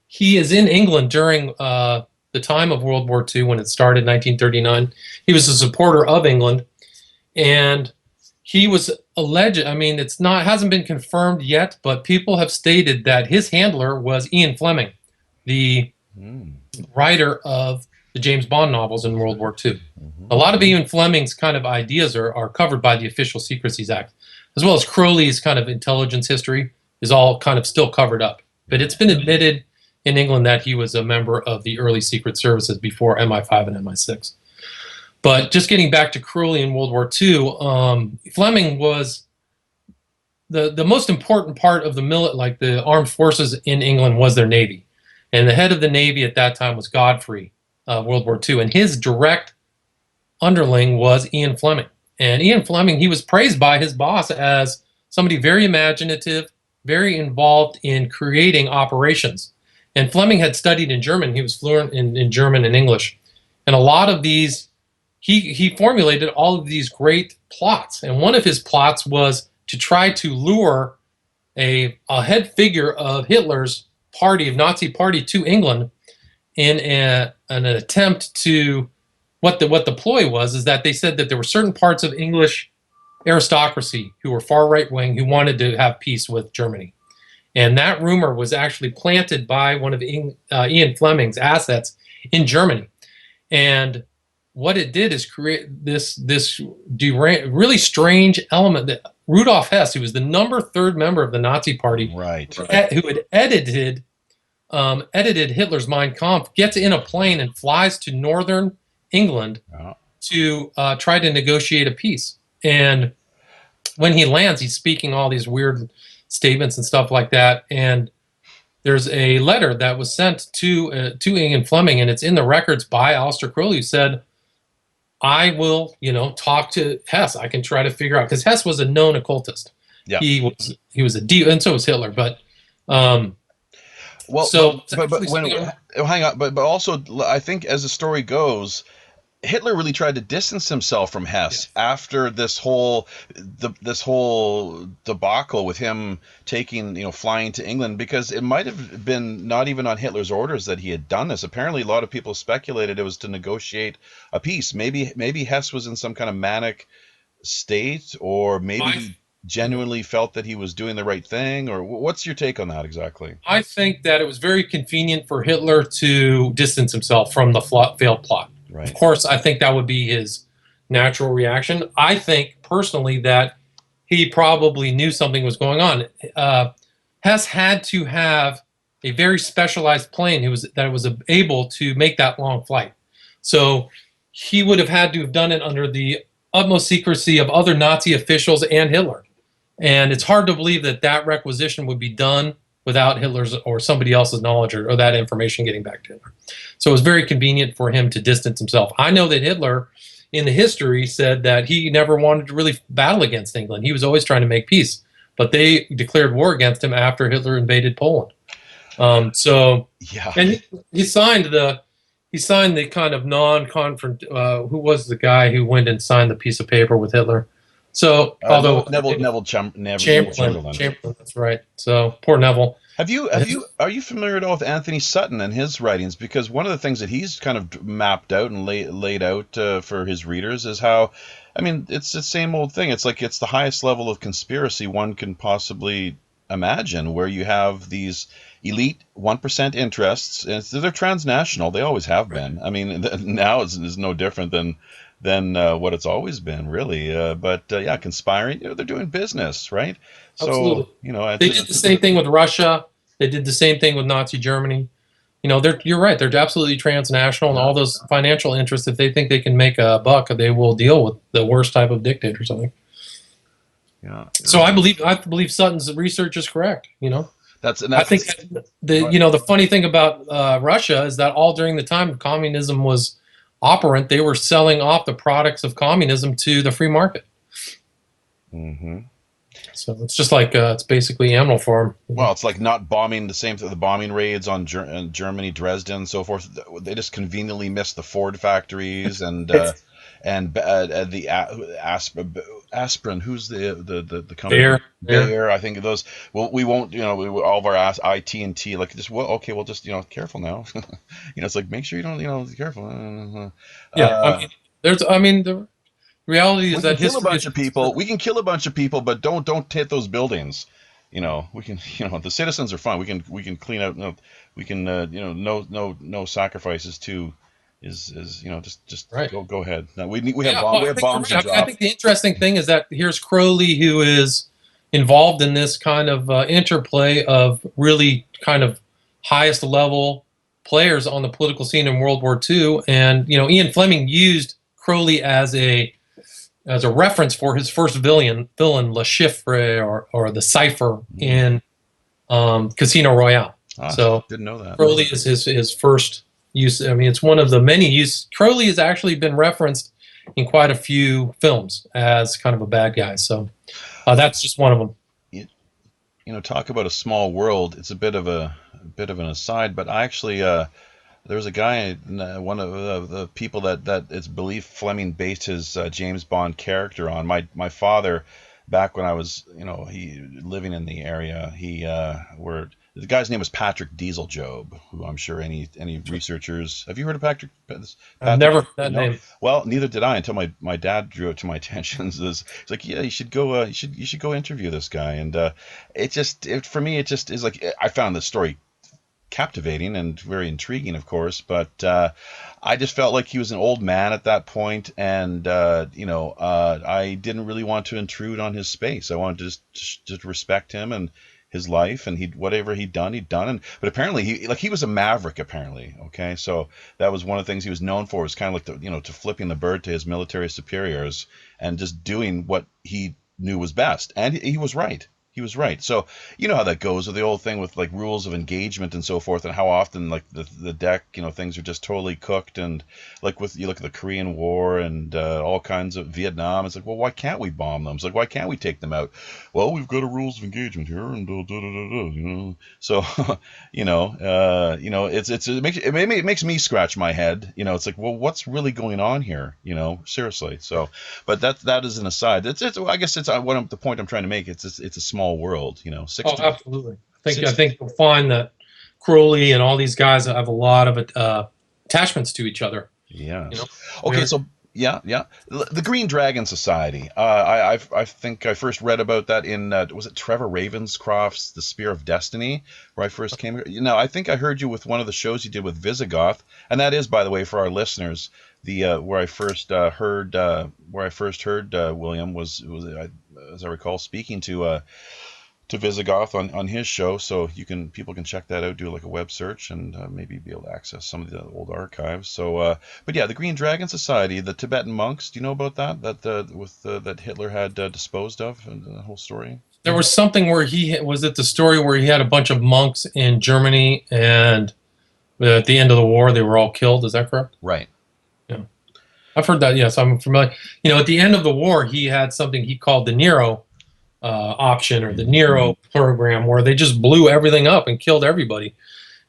Speaker 3: He is in England during the time of World War II when it started in 1939. He was a supporter of England, and he was alleged. I mean, hasn't been confirmed yet, but people have stated that his handler was Ian Fleming, the writer of the James Bond novels in World War II. A lot of Ian Fleming's kind of ideas are covered by the Official Secrecies Act, as well as Crowley's kind of intelligence history is all kind of still covered up. But it's been admitted in England that he was a member of the early secret services before MI5 and MI6. But just getting back to Crowley in World War II, Fleming was the most important part of the armed forces in England was their navy. And the head of the navy at that time was Godfrey, World War II. And his direct underling was Ian Fleming. And Ian Fleming, he was praised by his boss as somebody very imaginative, very involved in creating operations. And Fleming had studied in German. He was fluent in German and English. And a lot of these, he formulated all of these great plots. And one of his plots was to try to lure a head figure of Hitler's Nazi party to England in an attempt to, what the ploy was is that they said that there were certain parts of English aristocracy who were far right-wing who wanted to have peace with Germany. And that rumor was actually planted by one of Ian Fleming's assets in Germany. And what it did is create this really strange element that Rudolf Hess, who was the #3 member of the Nazi Party,
Speaker 2: right.
Speaker 3: who had edited Hitler's Mein Kampf, gets in a plane and flies to northern England to try to negotiate a peace. And when he lands, he's speaking all these weird statements and stuff like that. And there's a letter that was sent to Ian Fleming, and it's in the records by Aleister Crowley, who said, I will, talk to Hess. I can try to figure out, because Hess was a known occultist. Yeah. He was a deep, and so was Hitler. But hang
Speaker 2: on. But also, I think as the story goes, Hitler really tried to distance himself from Hess after this whole debacle with him flying to England, because it might have been not even on Hitler's orders that he had done this. Apparently, a lot of people speculated it was to negotiate a peace. Maybe Hess was in some kind of manic state, or maybe he genuinely felt that he was doing the right thing. Or what's your take on that exactly?
Speaker 3: I think that it was very convenient for Hitler to distance himself from the failed plot. Right. Of course, I think that would be his natural reaction. I think personally that he probably knew something was going on. Hess had to have a very specialized plane that was able to make that long flight. So he would have had to have done it under the utmost secrecy of other Nazi officials and Hitler. And it's hard to believe that requisition would be done without Hitler's or somebody else's knowledge or that information getting back to Hitler. So it was very convenient for him to distance himself. I know that Hitler, in the history, said that he never wanted to really battle against England. He was always trying to make peace. But they declared war against him after Hitler invaded Poland. And he signed the kind of non-confront. Who was the guy who went and signed the piece of paper with Hitler? So,
Speaker 2: Neville Chamberlain.
Speaker 3: That's right. So poor Neville.
Speaker 2: Are you familiar at all with Anthony Sutton and his writings? Because one of the things that he's kind of mapped out and laid out for his readers is how, it's the same old thing. It's like it's the highest level of conspiracy one can possibly imagine, where you have these elite 1% interests, and they're transnational. They always have been. Now is no different than what it's always been, really. Conspiring. They're doing business, right?
Speaker 3: Absolutely. So they did the same thing with Russia. They did the same thing with Nazi Germany. You're right. They're absolutely transnational, and all those financial interests. If they think they can make a buck, they will deal with the worst type of dictator or something. Yeah. So I believe Sutton's research is correct. I think the funny thing about Russia is that all during the time communism was operant, they were selling off the products of communism to the free market. Mm-hmm. So it's just like it's basically animal farm.
Speaker 2: Well, it's like not bombing the bombing raids on Germany, Dresden, and so forth. They just conveniently missed the Ford factories and the aspirin. Who's the company? Bayer. I think those. Well, we won't. All of our IT&T. Like just we'll just careful now. It's like make sure you don't. Be careful.
Speaker 3: There's reality is
Speaker 2: We
Speaker 3: that
Speaker 2: can kill a
Speaker 3: history
Speaker 2: bunch
Speaker 3: is
Speaker 2: of people. We can kill a bunch of people, but don't hit those buildings. You know, we can. You know, the citizens are fine. We can clean out. No, we can. You know, no sacrifices too. Is you know just
Speaker 3: right.
Speaker 2: go ahead. No, we
Speaker 3: Yeah, well,
Speaker 2: we
Speaker 3: I
Speaker 2: have
Speaker 3: think you're
Speaker 2: bombs
Speaker 3: right.
Speaker 2: to
Speaker 3: I
Speaker 2: drop.
Speaker 3: think the interesting thing is that here's Crowley, who is involved in this kind of interplay of really kind of highest level players on the political scene in World War II, and Ian Fleming used Crowley as a reference for his first villain Le Chiffre or the Cipher in Casino Royale.
Speaker 2: Ah,
Speaker 3: So
Speaker 2: didn't know that.
Speaker 3: Crowley is his first use. I mean, it's one of the many use. Crowley has actually been referenced in quite a few films as kind of a bad guy. So that's just one of them.
Speaker 2: You know, talk about a small world. It's a bit of an aside, but I actually there's a guy, one of the people that it's believed Fleming based his James Bond character on. My father, back when I was he living in the area, he where the guy's name was Patrick Dieseljob, who I'm sure any researchers have you heard of Patrick?
Speaker 3: I've never heard that
Speaker 2: No,
Speaker 3: name.
Speaker 2: well, neither did I until my dad drew it to my attention. It's like, yeah, you should go you should go interview this guy, and for me it just is like I found the story captivating and very intriguing, of course, but I just felt like he was an old man at that point, and I didn't really want to intrude on his space. I wanted to just respect him and his life, and whatever he'd done, but apparently he was a maverick, apparently. Okay, so that was one of the things he was known for, was kind of like to flipping the bird to his military superiors and just doing what he knew was best, and he was right. He was right. So you know how that goes with the old thing with like rules of engagement and so forth, and how often like the deck, things are just totally cooked, and like you look at the Korean War and all kinds of Vietnam. It's like, well, why can't we bomb them? It's like, why can't we take them out? Well, we've got a rules of engagement here, and So it makes me scratch my head. It's like, well, what's really going on here? Seriously. So, but that is an aside. I guess it's the point I'm trying to make. It's a small world.
Speaker 3: Absolutely. I think you'll find that Crowley and all these guys have a lot of attachments to each other.
Speaker 2: Yeah. Okay. So yeah. The Green Dragon Society. I think I first read about that in was it Trevor Ravenscroft's The Spear of Destiny, where I first came. I think I heard you with one of the shows you did with Visigoth, and that is, by the way, for our listeners, the where I first heard William was as I recall, speaking to Visigoth on his show. So people can check that out, do like a web search, and maybe be able to access some of the old archives. So, but yeah, the Green Dragon Society, the Tibetan monks. Do you know about that? That Hitler had disposed of, and the whole story.
Speaker 3: There was something where the story where he had a bunch of monks in Germany, and at the end of the war, they were all killed. Is that correct?
Speaker 2: Right.
Speaker 3: Yeah, I've heard that. Yes, I'm familiar. At the end of the war, he had something he called the Nero option, or the Nero program, where they just blew everything up and killed everybody.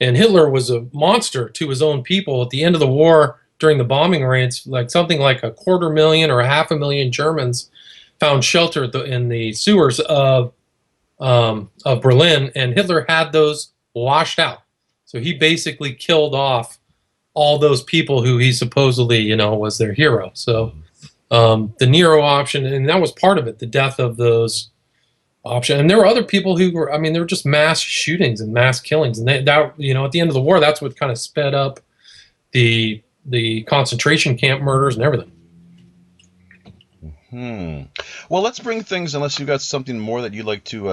Speaker 3: And Hitler was a monster to his own people. At the end of the war, during the bombing raids, something like 250,000 or 500,000 Germans found shelter in the sewers of Berlin, and Hitler had those washed out. So he basically killed off all those people who he supposedly, was their hero. So the Nero option, and that was part of it, the death of those option. And there were other people who were, they were just mass shootings and mass killings. And at the end of the war, that's what kind of sped up the concentration camp murders and everything.
Speaker 2: Well, let's bring things, unless you've got something more that you'd like to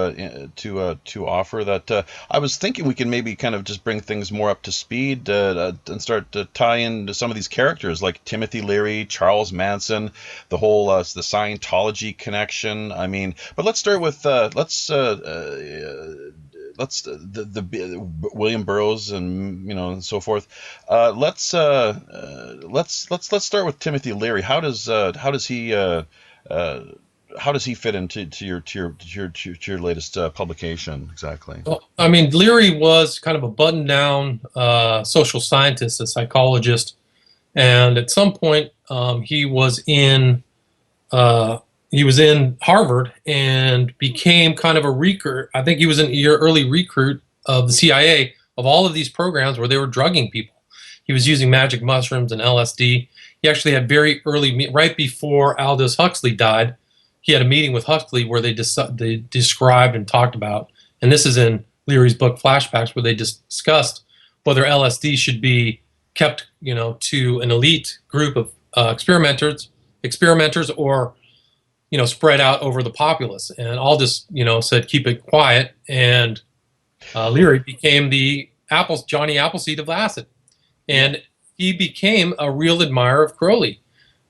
Speaker 2: offer. That I was thinking we can maybe kind of just bring things more up to speed and start to tie into some of these characters like Timothy Leary, Charles Manson, the whole the Scientology connection. But let's start with the William Burroughs and so forth. Let's start with Timothy Leary. How does he fit into your latest publication exactly?
Speaker 3: Well, Leary was kind of a button-down social scientist, a psychologist, and at some point he was in Harvard and became kind of a recruit. I think he was an early recruit of the CIA, of all of these programs where they were drugging people. He was using magic mushrooms and LSD. he actually had very early, right before Aldous Huxley died, he had a meeting with Huxley where they described and talked about, and this is in Leary's book Flashbacks, where they discussed whether LSD should be kept, to an elite group of experimenters, or spread out over the populace. And Aldous, said keep it quiet, and Leary became the Johnny Appleseed of acid, and he became a real admirer of Crowley.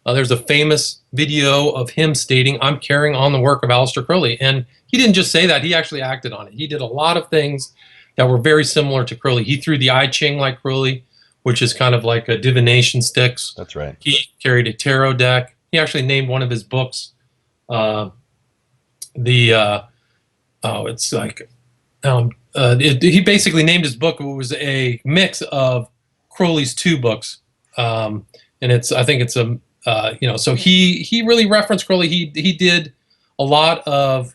Speaker 3: There's a famous video of him stating, "I'm carrying on the work of Aleister Crowley," and he didn't just say that; he actually acted on it. He did a lot of things that were very similar to Crowley. He threw the I Ching like Crowley, which is kind of like a divination sticks.
Speaker 2: That's right.
Speaker 3: He carried a tarot deck. He actually named one of his books he basically named his book. It was a mix of Crowley's two books, and I think it's a so he really referenced Crowley. He did a lot of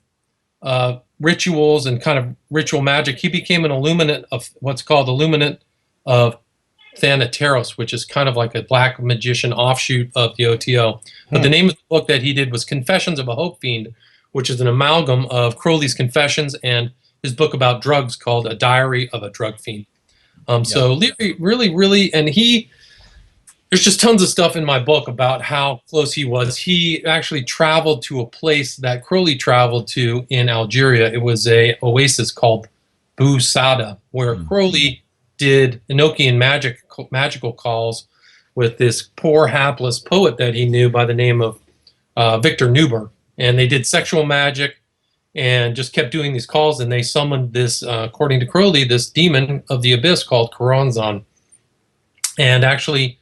Speaker 3: rituals and kind of ritual magic. He became an illuminate of what's called illuminate of Thanateros, which is kind of like a black magician offshoot of the OTO. But the name of the book that he did was Confessions of a Hope Fiend, which is an amalgam of Crowley's Confessions and his book about drugs called A Diary of a Drug Fiend. So Leary really, and there's just tons of stuff in my book about how close he was. He actually traveled to a place that Crowley traveled to in Algeria. It was a oasis called Bou Sada, where Crowley did Enochian magical calls with this poor hapless poet that he knew by the name of Victor Neuber. And they did sexual magic and just kept doing these calls, and they summoned this, according to Crowley, this demon of the abyss called Choronzon. And actually,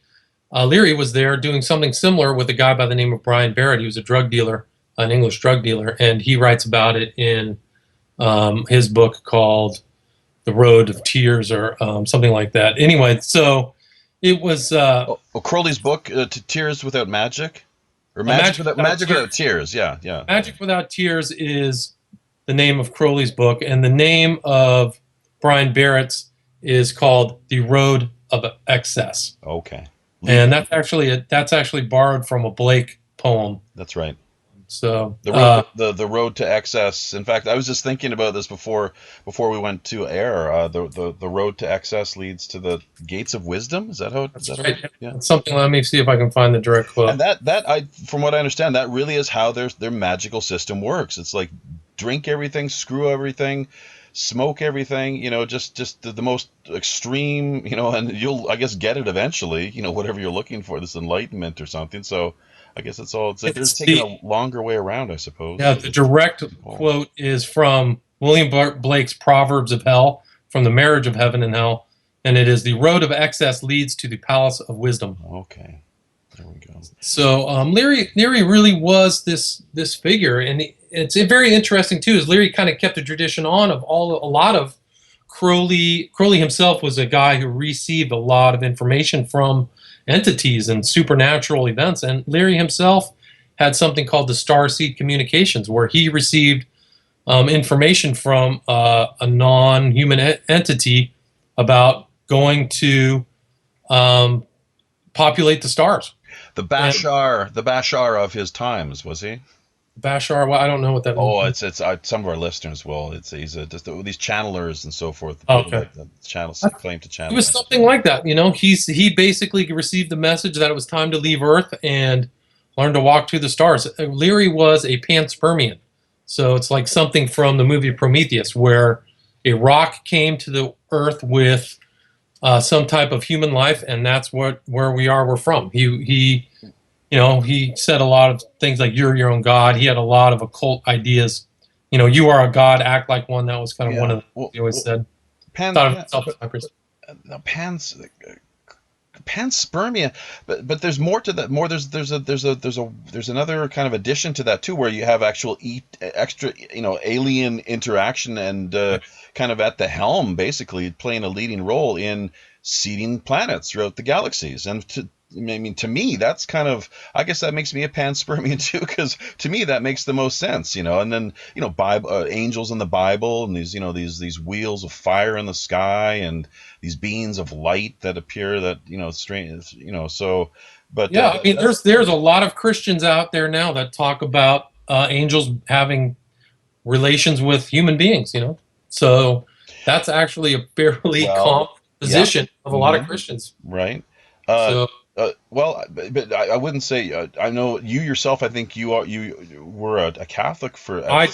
Speaker 3: Leary was there doing something similar with a guy by the name of Brian Barrett. He was a drug dealer, an English drug dealer, and he writes about it in his book called The Road of Tears, or something like that. Anyway, so it was...
Speaker 2: Crowley's book, Tears Without Magic? Or Magic Without Tears, yeah.
Speaker 3: Magic Without Tears is the name of Crowley's book, and the name of Brian Barrett's is called The Road of Excess.
Speaker 2: Okay.
Speaker 3: And that's actually borrowed from a Blake poem.
Speaker 2: That's right.
Speaker 3: So
Speaker 2: the road to excess. In fact, I was just thinking about this before we went to air. The road to excess leads to the gates of wisdom. Is that how?
Speaker 3: That's right. Yeah. Something. Let me see if I can find the direct quote.
Speaker 2: And from what I understand, that really is how their magical system works. It's like drink everything, screw everything, smoke everything. Just the most extreme. And you'll, I guess, get it eventually. Whatever you're looking for, this enlightenment or something. So. I guess it's they're taking a longer way around, I suppose.
Speaker 3: Yeah, the direct quote is from William Blake's Proverbs of Hell, from the Marriage of Heaven and Hell, and it is, "The road of excess leads to the palace of wisdom."
Speaker 2: Okay, there we go.
Speaker 3: So Leary really was this figure, and it's very interesting too. Is Leary kind of kept a tradition on of a lot of Crowley. Crowley himself was a guy who received a lot of information from entities and supernatural events, and Leary himself had something called the Starseed Communications, where he received information from a non-human entity about going to populate the stars.
Speaker 2: The Bashar of his times, was he?
Speaker 3: Bashar, well, I don't know what that means.
Speaker 2: Oh, it's some of our listeners will. He's just these channelers and so forth.
Speaker 3: Okay.
Speaker 2: Channels claim to channel.
Speaker 3: It was something like that, He basically received the message that it was time to leave Earth and learn to walk to the stars. Leary was a panspermian, so it's like something from the movie Prometheus, where a rock came to the Earth with some type of human life, and that's where we're from. He said a lot of things like, "You're your own god." He had a lot of occult ideas. "You are a god, act like one." That was kind of one of the things he always said.
Speaker 2: Panspermia, but there's more to that. There's another kind of addition to that too, where you have actual extra alien interaction and kind of at the helm, basically playing a leading role in seeding planets throughout the galaxies. And to me, that's kind of, I guess that makes me a panspermian too, because to me that makes the most sense, And then Bible, angels in the Bible, and these wheels of fire in the sky, and these beings of light that appear, that strange, So But
Speaker 3: Yeah, I mean, there's a lot of Christians out there now that talk about angels having relations with human beings. So that's actually a fairly
Speaker 2: well,
Speaker 3: common
Speaker 2: yeah.
Speaker 3: position of a lot of
Speaker 2: Hmm.
Speaker 3: Christians.
Speaker 2: Right. Uh,
Speaker 3: So
Speaker 2: well, but I wouldn't say. I know you yourself. I think you were a Catholic for.
Speaker 3: I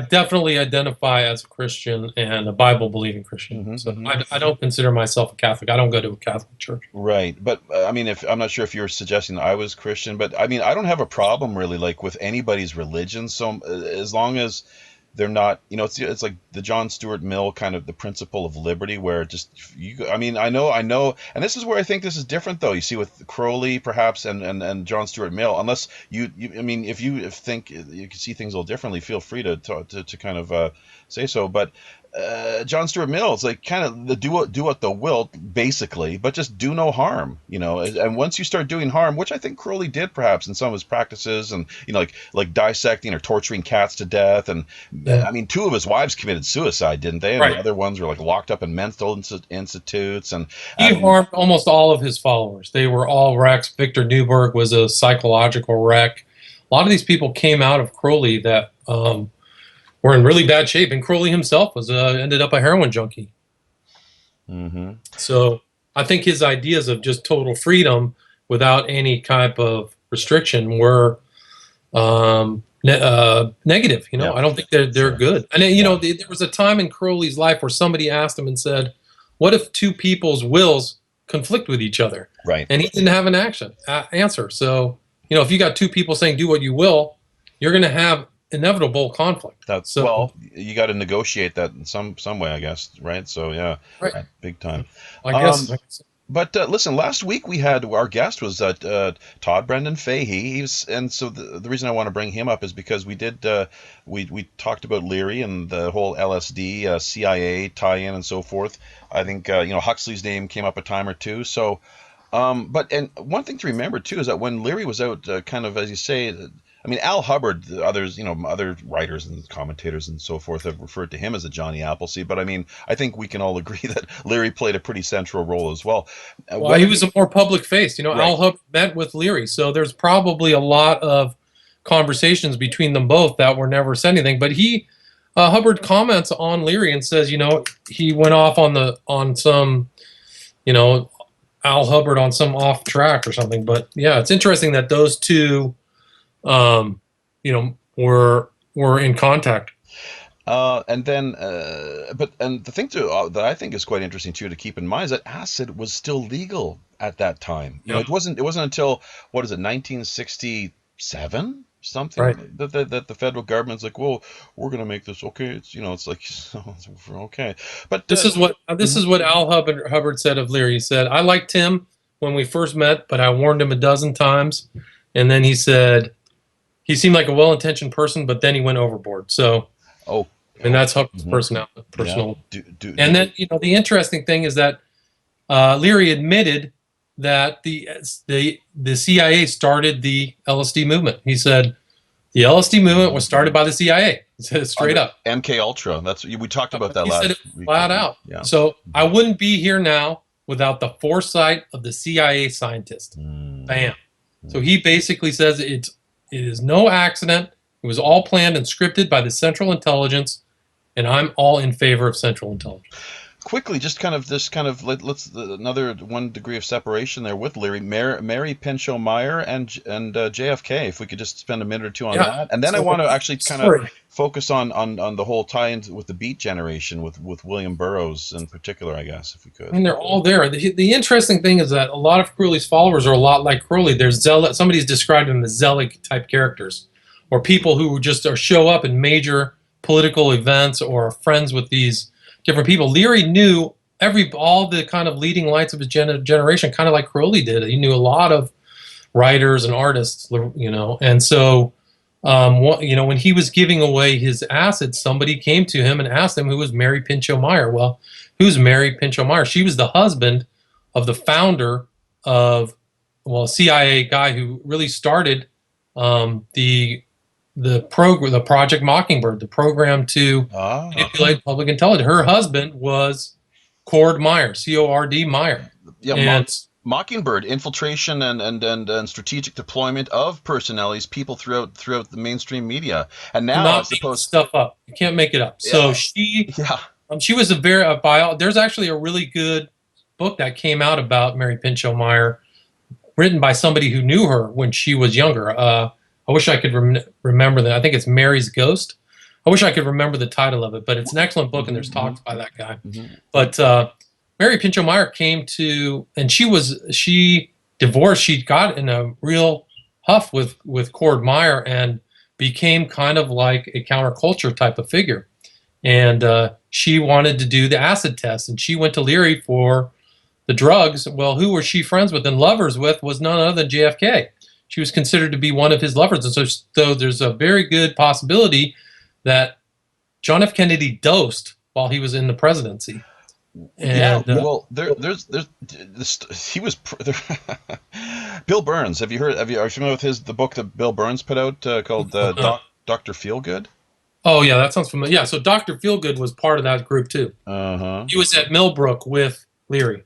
Speaker 3: definitely identify as a Christian and a Bible believing Christian.
Speaker 2: Mhm,
Speaker 3: So
Speaker 2: mhm.
Speaker 3: I don't consider myself a Catholic. I don't go to a Catholic church.
Speaker 2: Right, but I mean, if I'm not sure if you're suggesting that I was Christian, but I mean, I don't have a problem really, like with anybody's religion. So as long as they're not, it's like the John Stuart Mill kind of the principle of liberty, where just you. I mean, I know, and this is where I think this is different, though. You see, with Crowley, perhaps, and John Stuart Mill, unless I mean, if you think you can see things a little differently, feel free to kind of say so. But John Stuart Mill, it's like kind of the do what thou wilt, basically, but just do no harm, And once you start doing harm, which I think Crowley did perhaps in some of his practices, and like dissecting or torturing cats to death, and
Speaker 3: Yeah.
Speaker 2: I mean, two of his wives committed suicide, didn't they? And
Speaker 3: Right.
Speaker 2: the other ones were like locked up in mental institutes, and
Speaker 3: He
Speaker 2: I mean,
Speaker 3: harmed almost all of his followers. They were all wrecks. Victor Newberg was a psychological wreck. A lot of these people came out of Crowley that were in really bad shape, and Crowley himself was ended up a heroin junkie.
Speaker 2: hmm
Speaker 3: So I think his ideas of just total freedom without any type of restriction were negative.
Speaker 2: Yeah.
Speaker 3: I don't think they're
Speaker 2: Sure.
Speaker 3: good. And then,
Speaker 2: Yeah.
Speaker 3: there was a time in Crowley's life where somebody asked him and said, "What if two people's wills conflict with each other?"
Speaker 2: Right.
Speaker 3: And he didn't have an answer. So if you got two people saying "do what you will," you're going to have inevitable conflict.
Speaker 2: That's
Speaker 3: So
Speaker 2: well, you got to negotiate that in some way, I guess, right? So yeah,
Speaker 3: right,
Speaker 2: big time.
Speaker 3: I guess.
Speaker 2: But listen, last week we had our guest was Todd Brendan Fahey. And so the reason I want to bring him up is because we did we talked about Leary and the whole LSD CIA tie-in and so forth. I think Huxley's name came up a time or two. So, and one thing to remember too is that when Leary was out, kind of as you say. I mean, Al Hubbard, others, other writers and commentators and so forth have referred to him as a Johnny Appleseed. But I mean, I think we can all agree that Leary played a pretty central role as well.
Speaker 3: Well, he was a more public face.
Speaker 2: Right.
Speaker 3: Al Hubbard met with Leary, so there's probably a lot of conversations between them both that were never said anything. But Hubbard comments on Leary and says, he went off on some, Al Hubbard on some off track or something. But yeah, it's interesting that those two, were in contact.
Speaker 2: And then, and the thing too that I think is quite interesting too to keep in mind is that acid was still legal at that time.
Speaker 3: Yeah.
Speaker 2: It wasn't until what is it, 1967 something,
Speaker 3: Right.
Speaker 2: that the federal government's like, well, we're gonna make this okay. It's it's like okay, but
Speaker 3: This is what Al Hubbard said of Leary. He said, "I liked him when we first met, but I warned him a dozen times." And then he said, he seemed like a well-intentioned person, but then he went overboard. So, and that's Hubbard's personal.
Speaker 2: Yeah.
Speaker 3: And then the interesting thing is that Leary admitted that the CIA started the LSD movement. He said the LSD movement was started by the CIA. He said it straight up.
Speaker 2: MK Ultra. We talked about that
Speaker 3: He
Speaker 2: last
Speaker 3: said it
Speaker 2: week.
Speaker 3: flat out.
Speaker 2: Yeah.
Speaker 3: So I wouldn't be here now without the foresight of the CIA scientist. Bam. So he basically says it is no accident. It was all planned and scripted by the Central Intelligence, and I'm all in favor of Central Intelligence.
Speaker 2: Quickly, let's another 1 degree of separation there with Leary, Mary Pinchot Meyer and JFK. If we could just spend a minute or two on that, and then I want to actually kind of focus on the whole tie-in with the Beat Generation with William Burroughs in particular, I guess, if we could.
Speaker 3: I mean, they're all there. The interesting thing is that a lot of Crowley's followers are a lot like Crowley. They're zealot. Somebody's described them as zealot type characters, or people who just show up in major political events or are friends with these different people. Leary knew all the kind of leading lights of his generation, kind of like Crowley did. He knew a lot of writers and artists, and so when he was giving away his acid, somebody came to him and asked him who was Mary Pinchot Meyer. Well, who's Mary Pinchot Meyer? She was the husband of the founder of a CIA guy who really started the Project Mockingbird, the program to manipulate public intelligence. Her husband was Cord Meyer, Cord Meyer.
Speaker 2: Yeah,
Speaker 3: and
Speaker 2: Mockingbird, infiltration and strategic deployment of personalities, people throughout the mainstream media, and now I
Speaker 3: Not making
Speaker 2: suppose,
Speaker 3: stuff up. You can't make it up. So
Speaker 2: yeah,
Speaker 3: she was a bio. There's actually a really good book that came out about Mary Pinchot Meyer, written by somebody who knew her when she was younger. I wish I could remember that. I think it's Mary's Ghost. I wish I could remember the title of it, but it's an excellent book, and there's talks by that guy. But Mary Pinchot Meyer came to, and she divorced. She got in a real huff with Cord Meyer and became kind of like a counterculture type of figure. And she wanted to do the acid test, and she went to Leary for the drugs. Well, who was she friends with and lovers with was none other than JFK. She was considered to be one of his lovers, and so there's a very good possibility that John F. Kennedy dosed while he was in the presidency. And,
Speaker 2: well, he was Bill Burns. Are you familiar with the book that Bill Burns put out called Dr. Feelgood?
Speaker 3: Oh yeah, that sounds familiar. Yeah, so Dr. Feelgood was part of that group too. He was at Millbrook with Leary.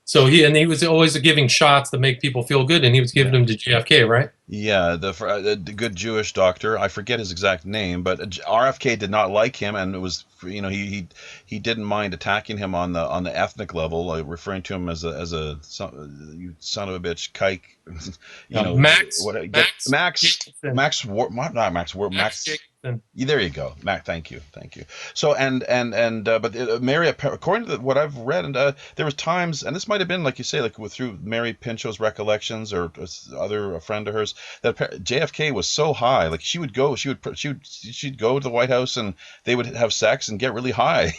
Speaker 3: So he was always giving shots that make people feel good, and he was giving them to JFK, right?
Speaker 2: Yeah, the good Jewish doctor. I forget his exact name, but RFK did not like him, and it was he didn't mind attacking him on the ethnic level, referring to him as a you son of a bitch, kike.
Speaker 3: Max.
Speaker 2: There you go, Mac. Thank you. So but Mary, according to what I've read, and there was times, and this might have been like you say, like through Mary Pinchot's recollections or a friend of hers, that JFK was so high, like she'd go to the White House and they would have sex and get really high,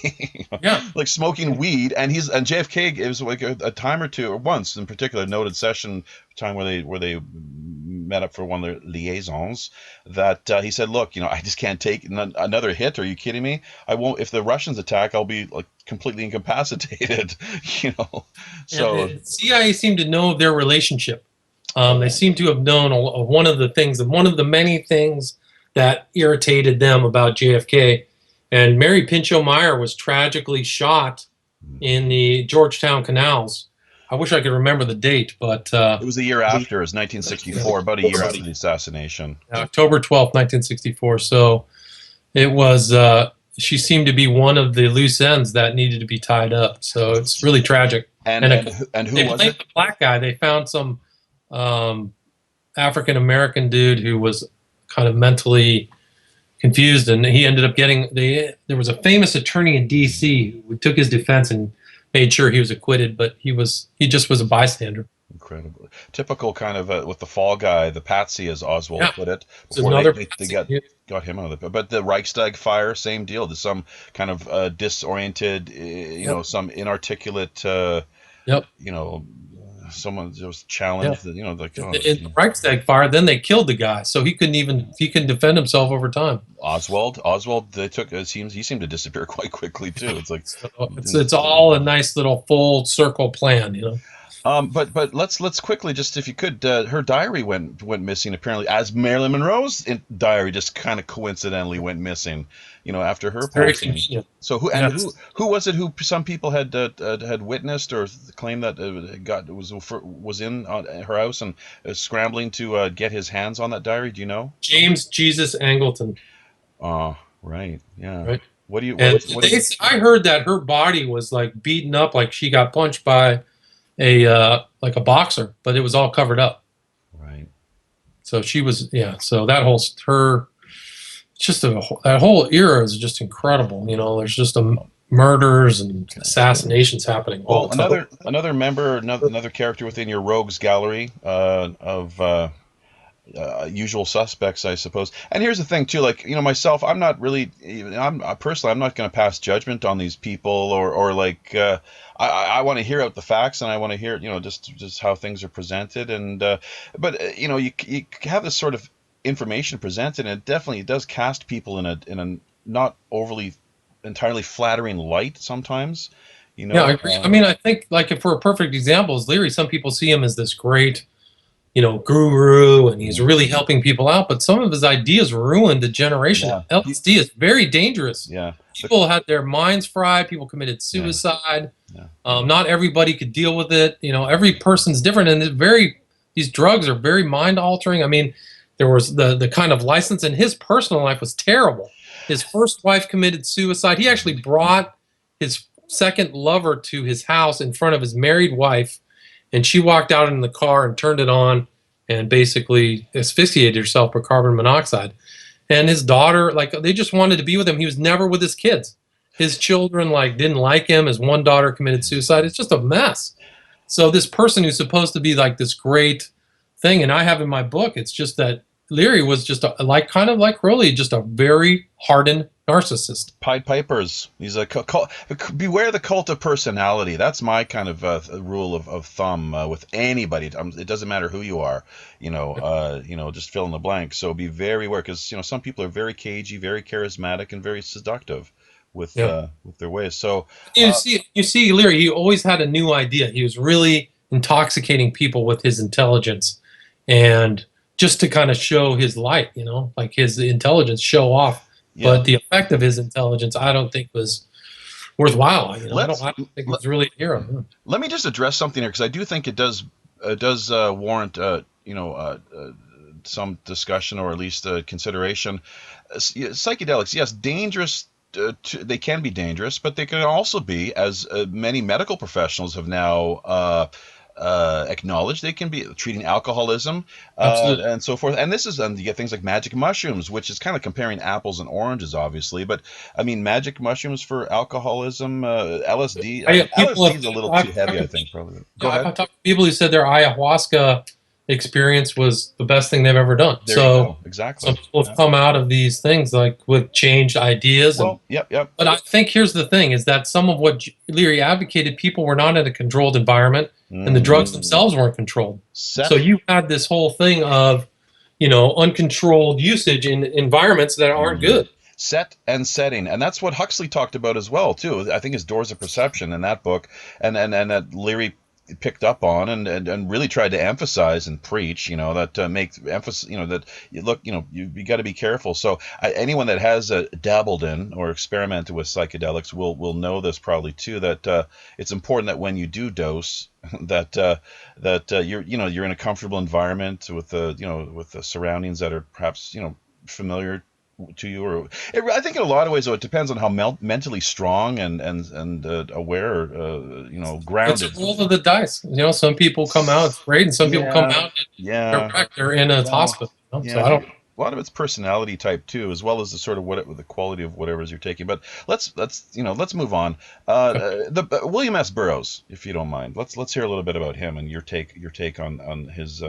Speaker 3: yeah,
Speaker 2: like smoking weed, and JFK, it was like a time or two, or once in particular, noted session time where they met up for one of their liaisons, that he said, look, I just can't take another hit. Are you kidding me? I won't. If the Russians attack, I'll be like completely incapacitated. So
Speaker 3: and the CIA seemed to know of their relationship. They seem to have known one of the many things that irritated them about JFK. And Mary Pinchot Meyer was tragically shot in the Georgetown canals. I wish I could remember the date, but
Speaker 2: it was the year after. It was 1964, about a year after the assassination.
Speaker 3: October 12th, 1964. So it was. She seemed to be one of the loose ends that needed to be tied up. So it's really tragic.
Speaker 2: And who was it?
Speaker 3: The black guy. They found some African American dude who was kind of mentally confused, and he ended up getting there was a famous attorney in D.C. who took his defense and made sure he was acquitted, but he just was a bystander.
Speaker 2: Incredible. Typical kind of with the fall guy, the patsy, as Oswald put it.
Speaker 3: Before
Speaker 2: they got him out of it. But the Reichstag fire, same deal. There's some kind of disoriented, some inarticulate, someone just challenged, in
Speaker 3: the Reichstag fire, then they killed the guy, so he couldn't defend himself over time.
Speaker 2: Oswald, they took. He seemed to disappear quite quickly too. It's like
Speaker 3: it's all a nice little full circle plan,
Speaker 2: But let's quickly, just if you could, her diary went missing apparently, as Marilyn Monroe's diary just kind of coincidentally went missing, after her passing. So who was it who some people had witnessed or claimed that was in her house and scrambling to get his hands on that diary? Do you know?
Speaker 3: James Jesus Angleton.
Speaker 2: Oh, right, yeah.
Speaker 3: Right.
Speaker 2: I
Speaker 3: heard that her body was like beaten up, like she got punched by a boxer, but it was all covered up.
Speaker 2: Right.
Speaker 3: So she was, so that that whole era is just incredible. There's just murders and assassinations happening all the time.
Speaker 2: Another character within your rogues gallery of usual suspects, I suppose. And here's the thing too, like, myself, I'm not really, I'm not going to pass judgment on these people or like, I want to hear out the facts, and I want to hear, just how things are presented. And, but you have this sort of information presented, and it definitely does cast people in a not overly entirely flattering light sometimes.
Speaker 3: Yeah, I agree. I think, like, for a perfect example is Leary. Some people see him as this great, guru, and he's really helping people out, but some of his ideas ruined a generation. LSD is very dangerous.
Speaker 2: Yeah.
Speaker 3: People had their minds fried. People committed suicide. Not everybody could deal with it. Every person's different, and these drugs are very mind altering. I mean, there was the kind of license, and his personal life was terrible. His first wife committed suicide. He actually brought his second lover to his house in front of his married wife, and she walked out in the car and turned it on and basically asphyxiated herself with carbon monoxide. And his daughter, like, they just wanted to be with him. He was never with his kids. His children, like, didn't like him. His one daughter committed suicide. It's just a mess. So this person who's supposed to be like this great thing, and I have in my book, it's just that Leary was just kind of like Crowley, just a very hardened narcissist.
Speaker 2: Pied Pipers. He's beware the cult of personality. That's my kind of rule of thumb with anybody. It doesn't matter who you are. Just fill in the blank. So be very aware, because some people are very cagey, very charismatic, and very seductive with their ways. So
Speaker 3: you see Leary, he always had a new idea. He was really intoxicating people with his intelligence, and just to kind of show his light, like his intelligence, show off. Yeah. But the effect of his intelligence, I don't think was worthwhile. I don't think it was really a hero.
Speaker 2: Let me just address something here, because I do think it does warrant some discussion, or at least consideration. Psychedelics, yes, dangerous. They can be dangerous, but they can also be, as many medical professionals have now acknowledged, they can be treating alcoholism and so forth. And you get things like magic mushrooms, which is kind of comparing apples and oranges, obviously. But I mean, magic mushrooms for alcoholism, LSD. LSD is a little too heavy, I think. Probably. Go ahead.
Speaker 3: I've talked to people who said their ayahuasca experience was the best thing they've ever done.
Speaker 2: There you go. Exactly.
Speaker 3: Some people have come out of these things like with changed ideas.
Speaker 2: Yep.
Speaker 3: But I think here's the thing: is that some of what Leary advocated, people were not in a controlled environment, and the drugs themselves weren't controlled. So you had this whole thing of, uncontrolled usage in environments that aren't good.
Speaker 2: Set and setting, and that's what Huxley talked about as well too. I think his Doors of Perception in that book, and that Leary picked up on and really tried to emphasize and preach, that make emphasis, that you got to be careful. So anyone that has dabbled in or experimented with psychedelics will know this probably too, that it's important that when you do dose, that you're in a comfortable environment with the surroundings that are perhaps familiar to you, or I think in a lot of ways, though, it depends on how mentally strong and aware, grounded.
Speaker 3: It's a roll of the dice. Some people come out great, and some people come out and they're in a hospital. So I don't.
Speaker 2: A lot of it's personality type too, as well as the sort of the quality of whatever you're taking. But let's move on. William S. Burroughs, if you don't mind, let's hear a little bit about him and your take on his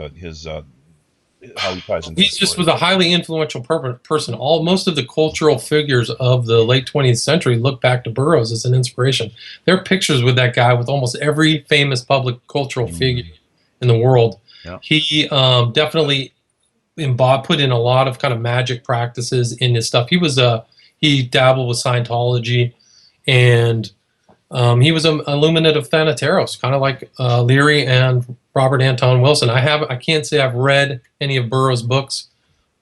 Speaker 2: how he ties into.
Speaker 3: He just was a highly influential person. Most of the cultural figures of the late 20th century look back to Burroughs as an inspiration. There are pictures with that guy with almost every famous public cultural figure in the world. Yeah. He definitely put in a lot of kind of magic practices in his stuff. He dabbled with Scientology, and he was an illuminative Thanateros, kind of like Leary and Robert Anton Wilson. I can't say I've read any of Burroughs' books,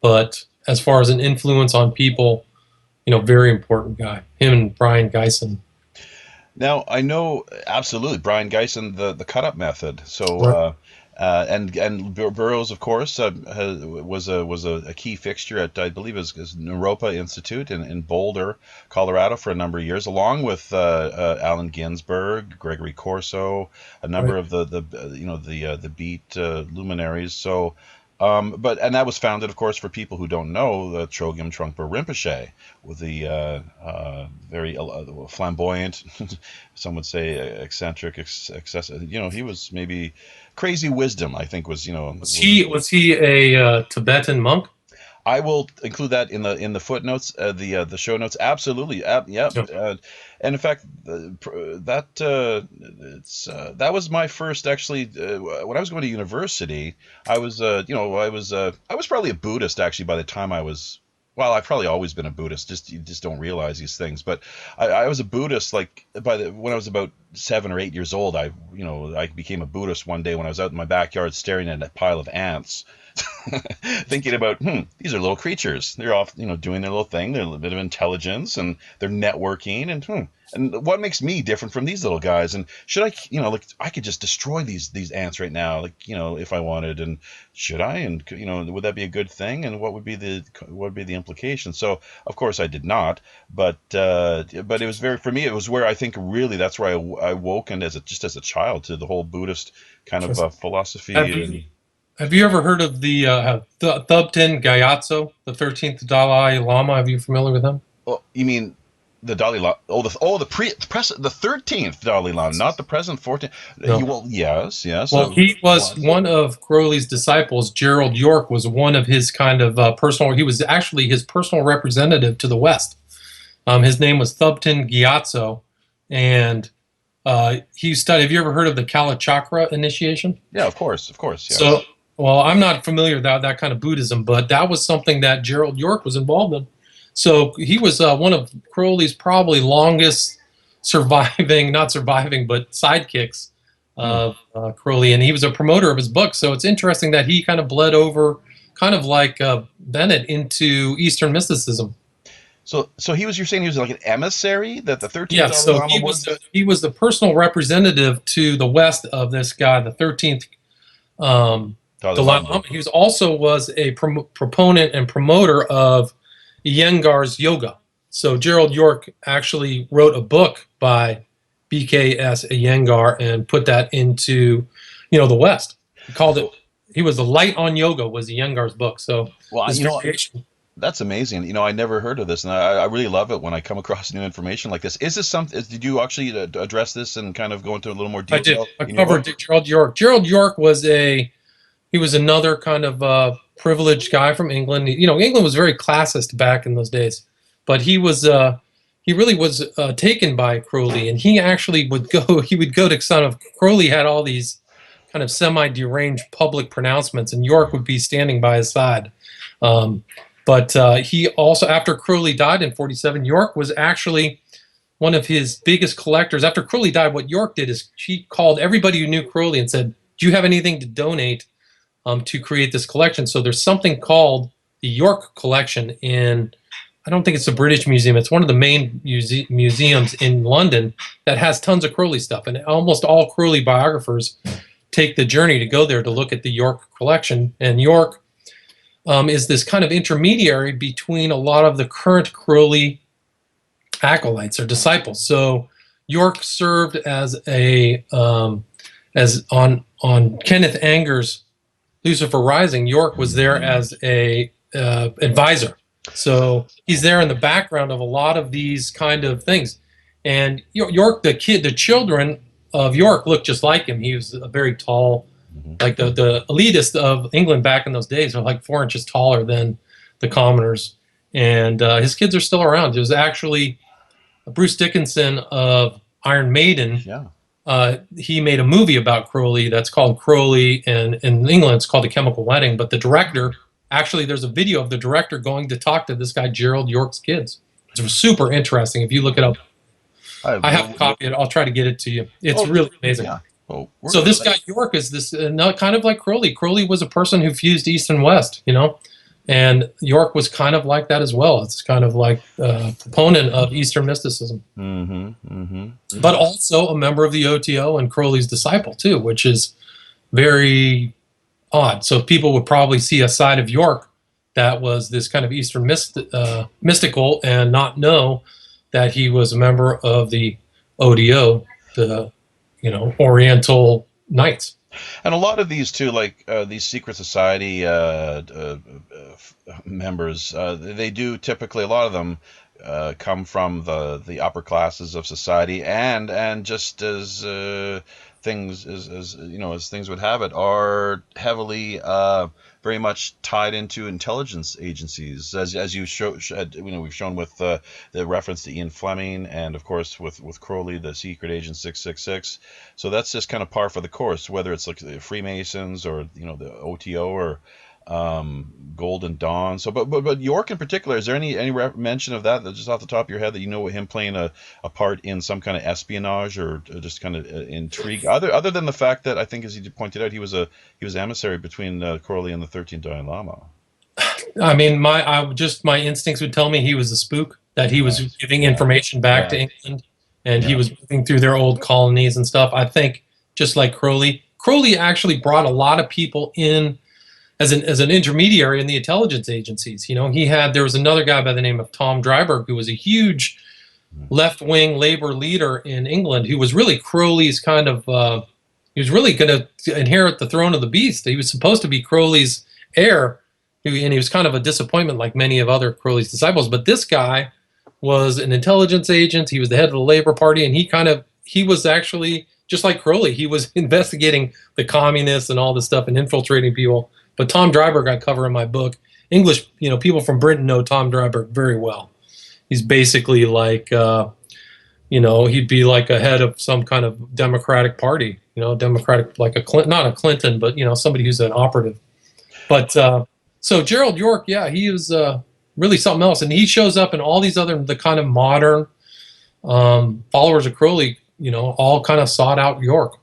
Speaker 3: but as far as an influence on people, very important guy. Him and Brian Geisen.
Speaker 2: Now I know absolutely Brian Geisen, the cut up method. So and Burroughs, of course, was a key fixture at, I believe, his Naropa Institute in Boulder, Colorado, for a number of years, along with Allen Ginsberg, Gregory Corso, a number of the beat luminaries. So, and that was founded, of course, for people who don't know, the Chogyam Trungpa Rinpoche, with the very flamboyant, some would say eccentric, excessive. He was maybe. Crazy wisdom, I think, was.
Speaker 3: Was he a Tibetan monk?
Speaker 2: I will include that in the footnotes, the show notes. Absolutely, and in fact, that was my first actually. When I was going to university, I was probably a Buddhist actually by the time I was. Well, I've probably always been a Buddhist. You just don't realize these things. But I was a Buddhist when I was about 7 or 8 years old. I became a Buddhist one day when I was out in my backyard staring at a pile of ants, thinking about, these are little creatures. They're off, doing their little thing. They're a little bit of intelligence, and they're networking, and what makes me different from these little guys? And should I, like, I could just destroy these ants right now, like, if I wanted, and should I? And would that be a good thing? And what would be the implication? So of course I did not, but it was for me, it was where I think really that's where I awoken as a child to the whole Buddhist kind of philosophy.
Speaker 3: Have you ever heard of the Thubten Gyatso, the 13th Dalai Lama? Are you familiar with him?
Speaker 2: Well, you mean the Dalai Lama? The 13th Dalai Lama, not the present 14th.
Speaker 3: No.
Speaker 2: Well, yes.
Speaker 3: Well, he was one of Crowley's disciples. Gerald York was one of his kind of personal. He was actually his personal representative to the West. His name was Thubten Gyatso, and he studied. Have you ever heard of the Kala Chakra initiation?
Speaker 2: Yeah, of course. Yes.
Speaker 3: So, well, I'm not familiar with that kind of Buddhism, but that was something that Gerald York was involved in. So he was one of Crowley's probably longest not surviving, but sidekicks of Crowley, and he was a promoter of his book. So it's interesting that he kind of bled over, kind of like Bennett, into Eastern mysticism.
Speaker 2: So you're saying he was like an emissary that the 13th
Speaker 3: Yeah, so
Speaker 2: Dalai Lama was?
Speaker 3: he was the personal representative to the West of this guy, the 13th Dalai Lama. He was a proponent and promoter of Iyengar's yoga. So Gerald York actually wrote a book by BKS Iyengar and put that into, the West. He was the Light on Yoga was Iyengar's book. So
Speaker 2: that's amazing. I never heard of this, and I really love it when I come across new information like this. Is this something? Did you actually address this and kind of go into a little more detail?
Speaker 3: I did. I covered Gerald York. Gerald York was another kind of privileged guy from England. England was very classist back in those days, but he really was taken by Crowley, and he actually would go to some of Crowley had all these kind of semi-deranged public pronouncements, and York would be standing by his side. But he also, after Crowley died in 47, York was actually one of his biggest collectors. After Crowley died, what York did is she called everybody who knew Crowley and said, "Do you have anything to donate to create this collection?" So there's something called the York Collection I don't think it's the British Museum. It's one of the main museums in London that has tons of Crowley stuff. And almost all Crowley biographers take the journey to go there to look at the York Collection. And York is this kind of intermediary between a lot of the current Crowley acolytes or disciples. So York served as on Kenneth Anger's Lucifer Rising. York was there as a advisor. So he's there in the background of a lot of these kind of things. And York, the children of York looked just like him. He was a very tall, like the elitist of England back in those days were like 4 inches taller than the commoners. And his kids are still around. There's actually Bruce Dickinson of Iron Maiden.
Speaker 2: Yeah.
Speaker 3: He made a movie about Crowley that's called Crowley, and in England it's called A Chemical Wedding. But the director, actually, there's a video of the director going to talk to this guy Gerald York's kids. It's super interesting. If you look it up, I have a copy of it. I'll try to get it to you. It's really amazing. Yeah.
Speaker 2: Well,
Speaker 3: so this guy York is this kind of like Crowley. Crowley was a person who fused East and West, and York was kind of like that as well. It's kind of like a proponent of Eastern mysticism, but also a member of the OTO and Crowley's disciple too, which is very odd. So people would probably see a side of York that was this kind of Eastern mystical and not know that he was a member of the ODO, the Oriental Knights.
Speaker 2: And a lot of these too, like these secret society members, they do typically, a lot of them come from the upper classes of society, and just as things as things would have it, are heavily very much tied into intelligence agencies, as you we've shown with the reference to Ian Fleming, and of course with Crowley, the secret agent 666. So that's just kind of par for the course, whether it's like the Freemasons or the OTO or Golden Dawn. So, but York in particular, is there any mention of that just off the top of your head that you know him playing a part in some kind of espionage or just kind of intrigue, other than the fact that I think, as you pointed out, he was emissary between Crowley and the 13th Dalai Lama.
Speaker 3: I mean, my instincts would tell me he was a spook, that he was giving information back to England, and he was moving through their old colonies and stuff. I think just like Crowley actually brought a lot of people in as an intermediary in the intelligence agencies. You know, there was another guy by the name of Tom Dryburgh, who was a huge left-wing labor leader in England, who was really Crowley's kind of, he was really going to inherit the throne of the beast. He was supposed to be Crowley's heir, and he was kind of a disappointment like many of other Crowley's disciples. But this guy was an intelligence agent. He was the head of the Labor Party, and he was actually, just like Crowley, he was investigating the communists and all this stuff and infiltrating people. But Tom Dryburgh I cover in my book. English, people from Britain know Tom Dryburgh very well. He's basically like, he'd be like a head of some kind of Democratic Party, Democratic, like not a Clinton, but, somebody who's an operative. But so Gerald York, yeah, he was really something else. And he shows up in all these the kind of modern followers of Crowley, all kind of sought out York.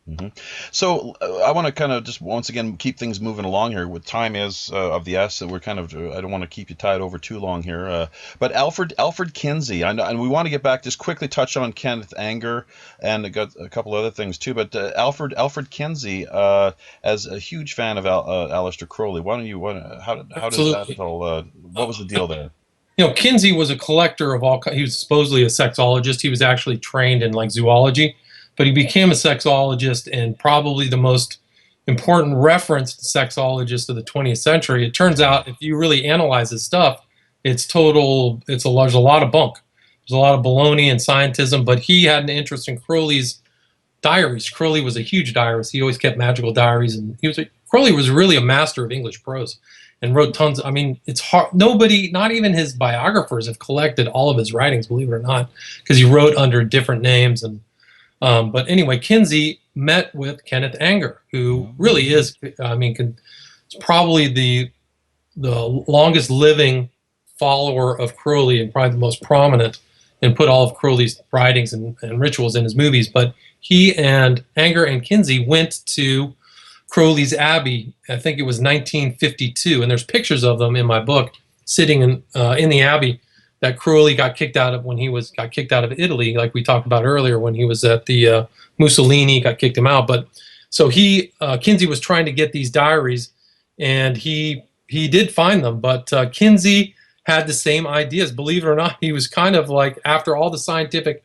Speaker 2: Mm-hmm. So I want to kind of just once again keep things moving along here. With time is of the essence, we're kind of I don't want to keep you tied over too long here. But Alfred Kinsey, and we want to get back, just quickly touch on Kenneth Anger, and I got a couple other things too. But Alfred Kinsey, as a huge fan of Aleister Crowley, how does that all? What was the deal there?
Speaker 3: Kinsey was a collector of all. He was supposedly a sexologist. He was actually trained in like zoology. But he became a sexologist, and probably the most important reference to sexologist of the 20th century. It turns out, if you really analyze his stuff, there's a lot of bunk. There's a lot of baloney and scientism, but he had an interest in Crowley's diaries. Crowley was a huge diarist. He always kept magical diaries, and Crowley was really a master of English prose and wrote tons. I mean, it's hard. Nobody, not even his biographers, have collected all of his writings, believe it or not, because he wrote under different names. And but anyway, Kinsey met with Kenneth Anger, who really is, it's probably the longest living follower of Crowley and probably the most prominent, and put all of Crowley's writings and rituals in his movies. But he and Anger and Kinsey went to Crowley's Abbey. I think it was 1952, and there's pictures of them in my book sitting in the Abbey that Crowley got kicked out of when he got kicked out of Italy, like we talked about earlier, when he was at the Mussolini got kicked him out. But so Kinsey was trying to get these diaries, and he did find them. But Kinsey had the same ideas. Believe it or not, he was kind of like, after all the scientific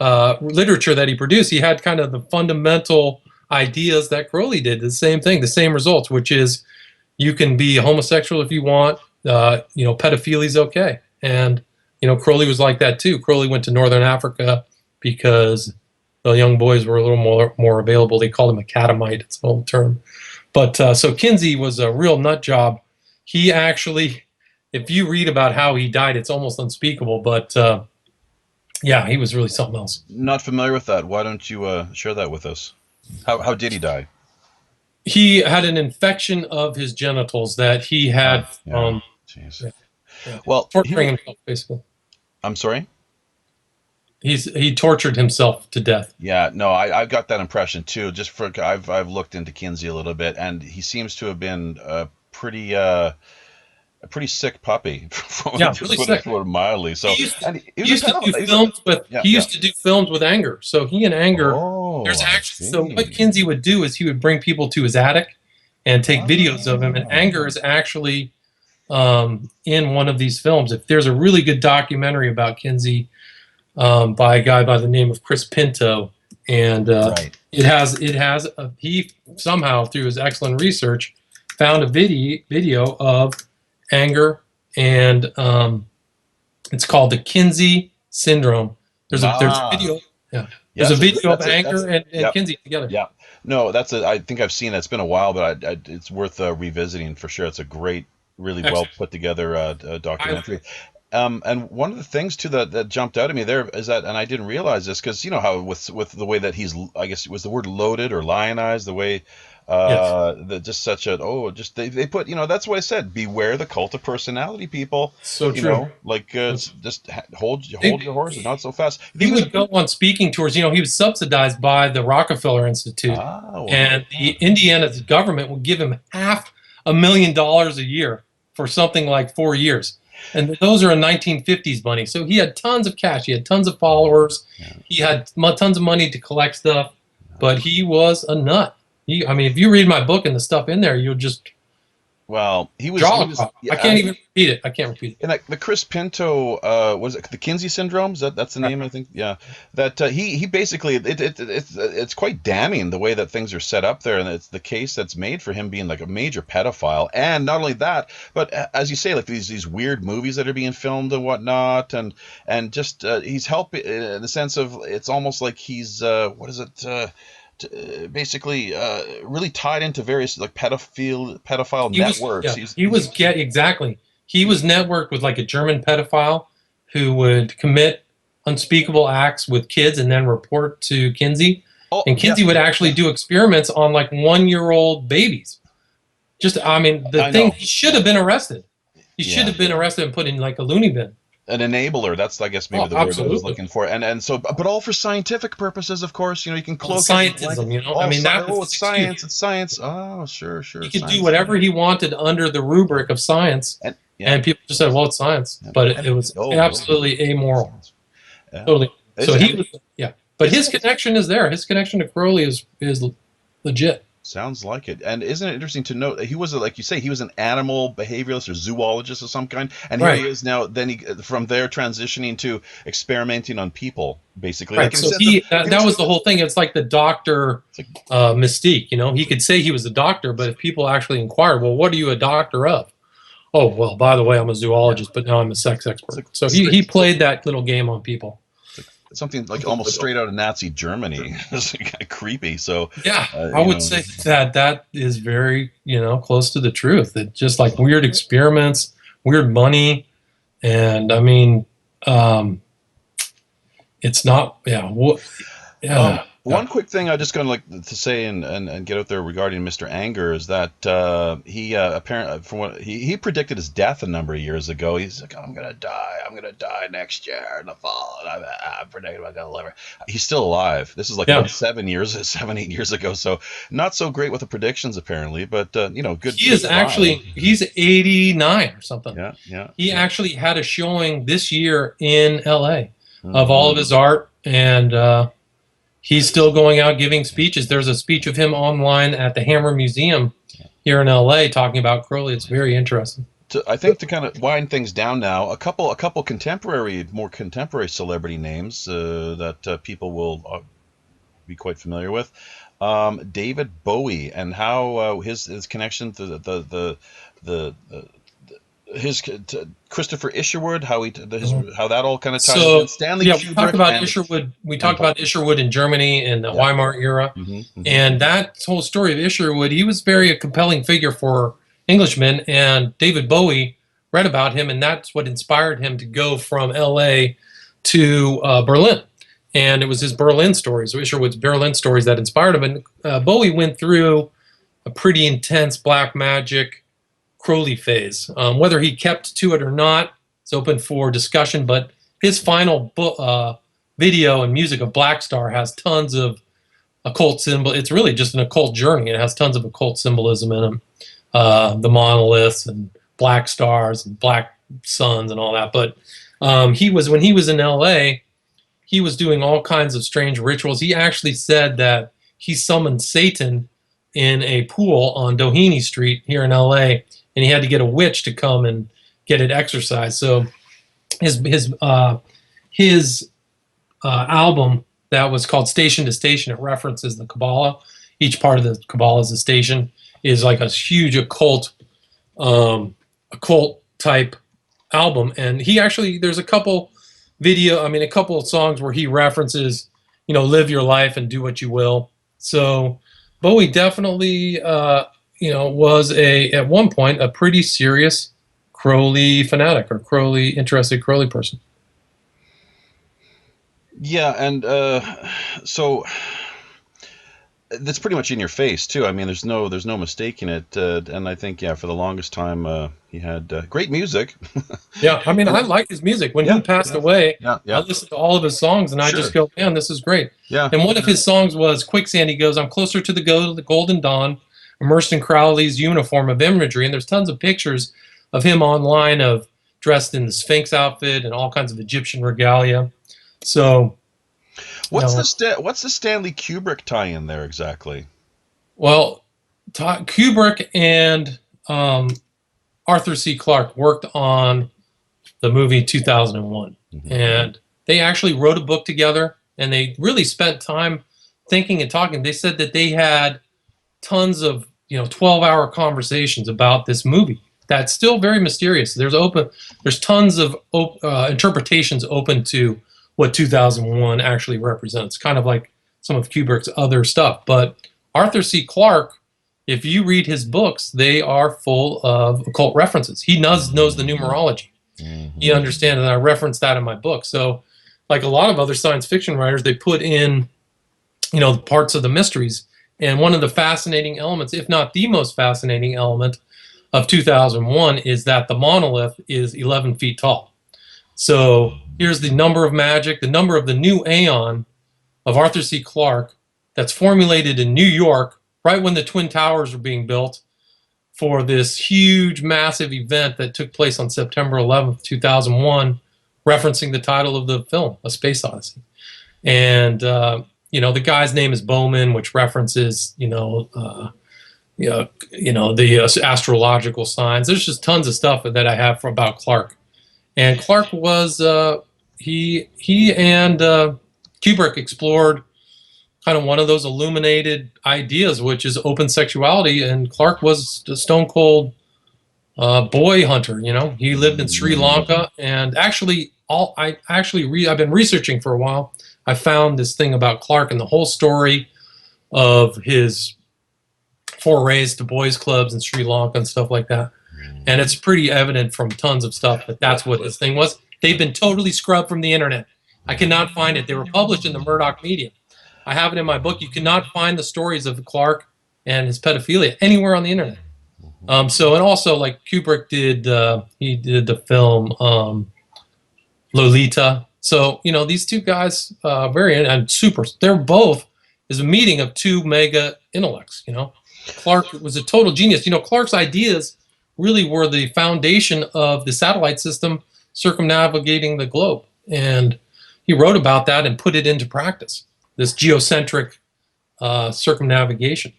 Speaker 3: literature that he produced, he had kind of the fundamental ideas that Crowley did. The same thing, the same results, which is you can be homosexual if you want. Pedophilia is okay. And, Crowley was like that too. Crowley went to Northern Africa because the young boys were a little more available. They called him a catamite. It's an old term. But so Kinsey was a real nut job. He actually, if you read about how he died, it's almost unspeakable. But yeah, he was really something else.
Speaker 2: Not familiar with that. Why don't you share that with us? How did he die?
Speaker 3: He had an infection of his genitals that he had.
Speaker 2: Jeez.
Speaker 3: Yeah.
Speaker 2: Well,
Speaker 3: torturing himself, basically.
Speaker 2: I'm sorry?
Speaker 3: He tortured himself to death.
Speaker 2: Yeah, no, I've got that impression too. I've looked into Kinsey a little bit, and he seems to have been a pretty sick puppy.
Speaker 3: Really sick.
Speaker 2: Put it mildly. So
Speaker 3: he used to do films with Anger. So he and Anger. So what Kinsey would do is he would bring people to his attic and take videos of him, and Anger is actually in one of these films. If there's a really good documentary about Kinsey by a guy by the name of Chris Pinto, and he somehow through his excellent research found a video of Anger, and it's called the Kinsey Syndrome. There's a video. Yeah. There's a video of Anger and Kinsey together.
Speaker 2: Yeah. No, I think I've seen it. It's been a while, but it's worth revisiting for sure. It's a great, really well put together documentary. And one of the things too that jumped out at me there is that, and I didn't realize this, because how with the way that he's, I guess it was the word loaded or lionized, the way
Speaker 3: Yes.
Speaker 2: Just such a just they put that's what I said. Beware the cult of personality, people.
Speaker 3: So true.
Speaker 2: Like hold
Speaker 3: He,
Speaker 2: your horses, not so fast.
Speaker 3: he would go on speaking tours. He was subsidized by the Rockefeller Institute,
Speaker 2: Well,
Speaker 3: and the Indiana's government would give him $500,000 a year for something like 4 years. And those are in 1950s money. So he had tons of cash. He had tons of followers. He had tons of money to collect stuff. But he was a nut. If you read my book and the stuff in there, you'll just
Speaker 2: well, he was.
Speaker 3: I can't even repeat it. I can't repeat it.
Speaker 2: And the Chris Pinto, was it the Kinsey syndrome? That's the name, I think. Yeah, that he basically it's quite damning the way that things are set up there, and it's the case that's made for him being like a major pedophile. And not only that, but as you say, like these weird movies that are being filmed and whatnot, and just he's helping in the sense of it's almost like he's basically really tied into various like pedophile networks.
Speaker 3: Exactly. He was networked with like a German pedophile who would commit unspeakable acts with kids and then report to Kinsey. And Kinsey would actually do experiments on like 1-year-old babies. He should have been arrested. He should have been arrested and put in like a loony bin.
Speaker 2: An enabler, that's I guess maybe the word I was looking for, and so, but all for scientific purposes, of course. You can cloak
Speaker 3: scientism.
Speaker 2: It's science. Oh, sure.
Speaker 3: He could do whatever he wanted under the rubric of science, and people just said, "Well, it's science," but it was absolutely amoral. Totally. So but his connection is there. His connection to Crowley is legit.
Speaker 2: Sounds like it. And isn't it interesting to note that he was, like you say, he was an animal behavioralist or zoologist of some kind, and here he is now. Then he from there transitioning to experimenting on people, basically.
Speaker 3: Right. So that was the whole thing. It's like the doctor mystique. He could say he was a doctor, but if people actually inquired, well, what are you a doctor of? Oh, well, by the way, I'm a zoologist, but now I'm a sex expert. So he played that little game on people.
Speaker 2: Something like almost straight out of Nazi Germany. It's kind of creepy. So
Speaker 3: I would say that is very close to the truth. It's just like weird experiments, weird money, and it's not.
Speaker 2: One quick thing I just going to like to say and get out there regarding Mr. Anger is that he apparently from what he predicted his death a number of years ago. He's like, I'm gonna die next year in the fall, and I'm predicting I'm gonna live. He's still alive. This is like 7, 8 years ago. So not so great with the predictions apparently, but good.
Speaker 3: He is actually he's 89 or something.
Speaker 2: Yeah.
Speaker 3: He actually had a showing this year in L.A. Of all of his art and. He's still going out giving speeches. There's a speech of him online at the Hammer Museum here in LA talking about Crowley. It's very interesting.
Speaker 2: I think to kind of wind things down now, a couple more contemporary celebrity names that people will be quite familiar with. David Bowie and how his connection to his Christopher Isherwood, how that all kind of ties in. Stanley Kubrick.
Speaker 3: We talked about Isherwood. We talked about Isherwood in Germany in the Weimar era, and that whole story of Isherwood. He was a compelling figure for Englishmen, and David Bowie read about him, and that's what inspired him to go from L.A. to Berlin. And it was his Berlin stories, Isherwood's Berlin stories, that inspired him. And Bowie went through a pretty intense black magic Crowley phase. Whether he kept to it or not is open for discussion, but his final video and music of Black Star has tons of occult symbol. It's really just an occult journey. It has tons of occult symbolism in them. The monoliths and black stars and black suns and all that. But when he was in LA, he was doing all kinds of strange rituals. He actually said that he summoned Satan in a pool on Doheny Street here in LA, and he had to get a witch to come and get it exorcised. So his album that was called Station to Station, it references the Kabbalah. Each part of the Kabbalah is a station, is like a huge occult type album. And he actually, there's a couple of songs where he references, live your life and do what you will. So Bowie definitely, was at one point a pretty serious Crowley fanatic or interested Crowley person.
Speaker 2: Yeah, and so that's pretty much in your face too. I mean, there's no mistaking it. And I think, yeah, for the longest time, he had great music.
Speaker 3: Yeah, I mean, I like his music. When he
Speaker 2: Yeah,
Speaker 3: passed
Speaker 2: yeah,
Speaker 3: away,
Speaker 2: yeah,
Speaker 3: I
Speaker 2: yeah,
Speaker 3: listened to all of his songs, and I just
Speaker 2: sure,
Speaker 3: go, man, this is great.
Speaker 2: yeah,
Speaker 3: And one of his songs was Quicksand. He goes, I'm closer to the golden dawn, immersed in Crowley's uniform of imagery. And there's tons of pictures of him online of dressed in the Sphinx outfit and all kinds of Egyptian regalia. So, you know,
Speaker 2: What's the Stanley Kubrick tie-in there exactly?
Speaker 3: well, Kubrick and Arthur C. Clarke worked on the movie 2001.
Speaker 2: Mm-hmm.
Speaker 3: And they actually wrote a book together, and they really spent time thinking and talking. They said that they had tons of 12-hour conversations about this movie. That's still very mysterious. There's tons of interpretations open to what 2001 actually represents, kind of like some of Kubrick's other stuff. But Arthur C. Clarke, if you read his books, they are full of occult references. He knows the numerology.
Speaker 2: Mm-hmm.
Speaker 3: He understands, and I reference that in my book. So, like a lot of other science fiction writers, they put in, parts of the mysteries. And one of the fascinating elements, if not the most fascinating element of 2001, is that the monolith is 11 feet tall. So here's the number of magic, the number of the new aeon of Arthur C. Clarke that's formulated in New York right when the Twin Towers were being built for this huge, massive event that took place on September 11th, 2001, referencing the title of the film, A Space Odyssey. And, the guy's name is Bowman, which references, the astrological signs. There's just tons of stuff that I have about Clarke. And Clarke was, he and Kubrick explored kind of one of those illuminated ideas, which is open sexuality. And Clarke was a stone cold boy hunter. He lived in Sri Lanka, and I've been researching for a while. I found this thing about Clarke and the whole story of his forays to boys' clubs in Sri Lanka and stuff like that. And it's pretty evident from tons of stuff that that's what this thing was. They've been totally scrubbed from the internet. I cannot find it. They were published in the Murdoch Medium. I have it in my book. You cannot find the stories of Clarke and his pedophilia anywhere on the internet. And also, like Kubrick did, he did the film Lolita. So, these two guys, they're both is a meeting of two mega intellects. Clarke was a total genius. Clarke's ideas really were the foundation of the satellite system circumnavigating the globe. And he wrote about that and put it into practice, this geocentric circumnavigation.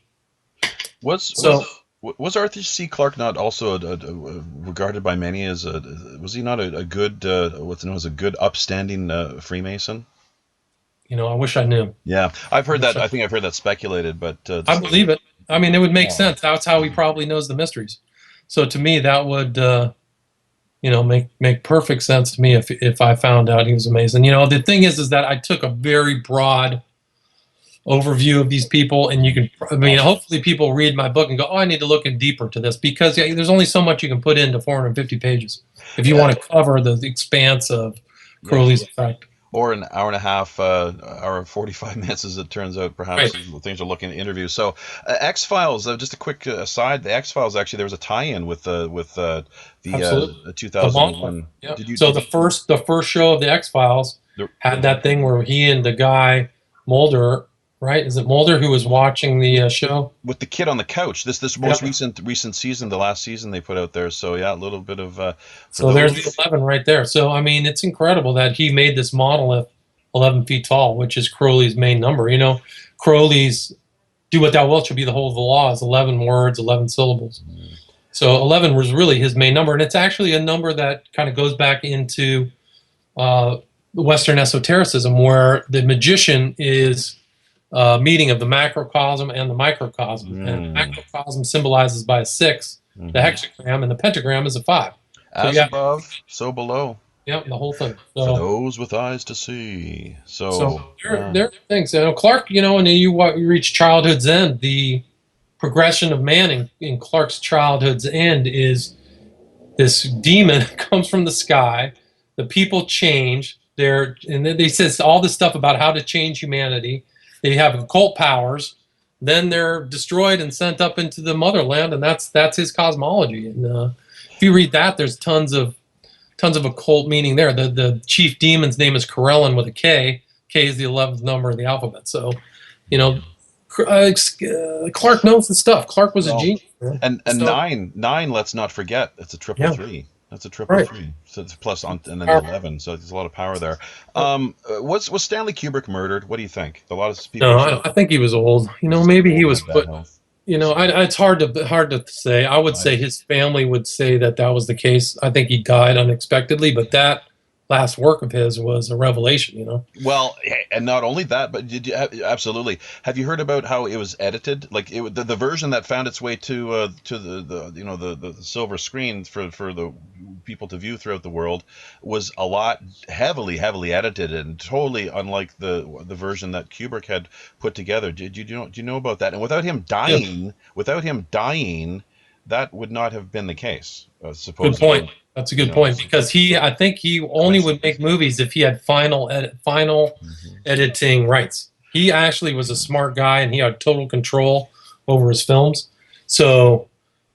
Speaker 2: Was Arthur C. Clarke not also regarded by many as was he not a good what's known as a good upstanding Freemason?
Speaker 3: I wish I knew.
Speaker 2: Yeah, I've heard that. I think I've heard that speculated, but
Speaker 3: I believe it. I mean, it would make sense. That's how he probably knows the mysteries. So to me, that would make perfect sense to me if I found out he was amazing. The thing is that I took a very broad overview of these people, and hopefully people read my book and go, oh, I need to look in deeper to this, because there's only so much you can put into 450 pages if you want to cover the expanse of Crowley's effect.
Speaker 2: Or an hour and a half, hour and 45 minutes, as it turns out, perhaps,
Speaker 3: right.
Speaker 2: Things are looking at interviews. So, X-Files, just a quick aside, the X-Files, actually, there was a tie-in with the 2001.
Speaker 3: Yeah. The first show of the X-Files had that thing where he and the guy, Mulder, right? Is it Mulder who was watching the show?
Speaker 2: With the kid on the couch. This most recent season, the last season they put out there. So yeah, a little bit of.
Speaker 3: So there's the 11 right there. So I mean, it's incredible that he made this monolith 11 feet tall, which is Crowley's main number. Crowley's "Do what thou wilt shall be the whole of the law" is 11 words, 11 syllables. So 11 was really his main number, and it's actually a number that kind of goes back into Western esotericism, where the magician is meeting of the macrocosm and the microcosm. And the macrocosm symbolizes by a 6, the hexagram, and the pentagram is a 5.
Speaker 2: As above, so below.
Speaker 3: Yeah, the whole thing.
Speaker 2: For those with eyes to see.
Speaker 3: So there are things. Clarke, and you reach childhood's end. The progression of man in Clarke's childhood's end is this demon comes from the sky. The people change. And they says all this stuff about how to change humanity. They have occult powers. then they're destroyed and sent up into the motherland, and that's his cosmology. And if you read that, there's tons of occult meaning there. The chief demon's name is Corellin with a K. K is the 11th number of the alphabet. So, you know, Clark knows the stuff. Clark was a genius.
Speaker 2: And nine. Let's not forget, it's a triple three. That's a triple three. So it's plus on, and then the 11. So there's a lot of power there. Was Stanley Kubrick murdered? What do you think? A lot of people.
Speaker 3: No, I think he was old. You know, maybe he was put. You know, it's hard to say. I would say his family would say that was the case. I think he died unexpectedly, but that last work of his was a revelation. You know.
Speaker 2: Well, and not only that, but absolutely. Have you heard about how it was edited? Like the version that found its way to the silver screen for the people to view throughout the world was a lot heavily edited and totally unlike the version that Kubrick had put together. Do you know about that? And without him dying, that would not have been the case. Supposedly.
Speaker 3: Good point. That's a good point, because I think he only would make movies if he had final editing rights. He actually was a smart guy, and he had total control over his films. So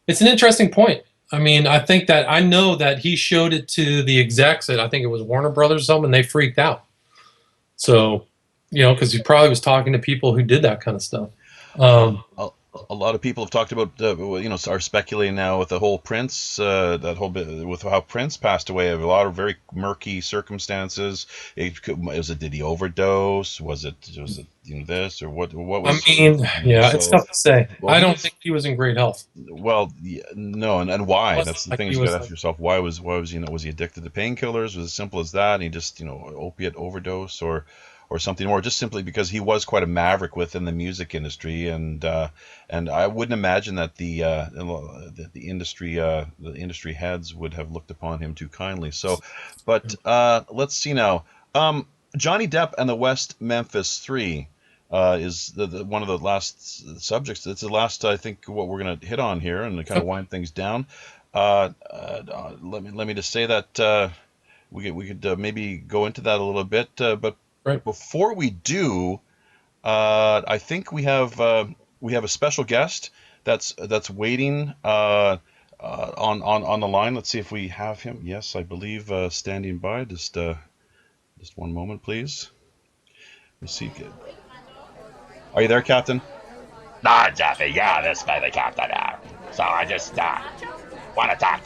Speaker 3: it's an interesting point. I mean, I know that he showed it to the execs at, I think it was Warner Brothers or something, and they freaked out. So, you know, because he probably was talking to people who did that kind of stuff.
Speaker 2: A lot of people have talked about, are speculating now with the whole Prince, that whole bit with how Prince passed away. A lot of very murky circumstances. Did he overdose? Was it this or what was?
Speaker 3: I mean, it's tough to say. Well, I don't think he was in great health.
Speaker 2: Well, no, and why? That's the thing you got to ask yourself. Why was he addicted to painkillers? Was it as simple as that? And he just opiate overdose or something more, just simply because he was quite a maverick within the music industry, and I wouldn't imagine that the industry heads would have looked upon him too kindly. So, but let's see now. Johnny Depp and the West Memphis Three is one of the last subjects. It's the last, I think, what we're going to hit on here and kind of wind things down. Let me just say that we could maybe go into that a little bit, but. Right. Before we do, I think we have a special guest that's waiting on the line. Let's see if we have him. Yes, I believe standing by. Just one moment, please. Let's see. Are you there, Captain?
Speaker 1: No, Jeffy. Yeah, this is the captain now. So I just want to talk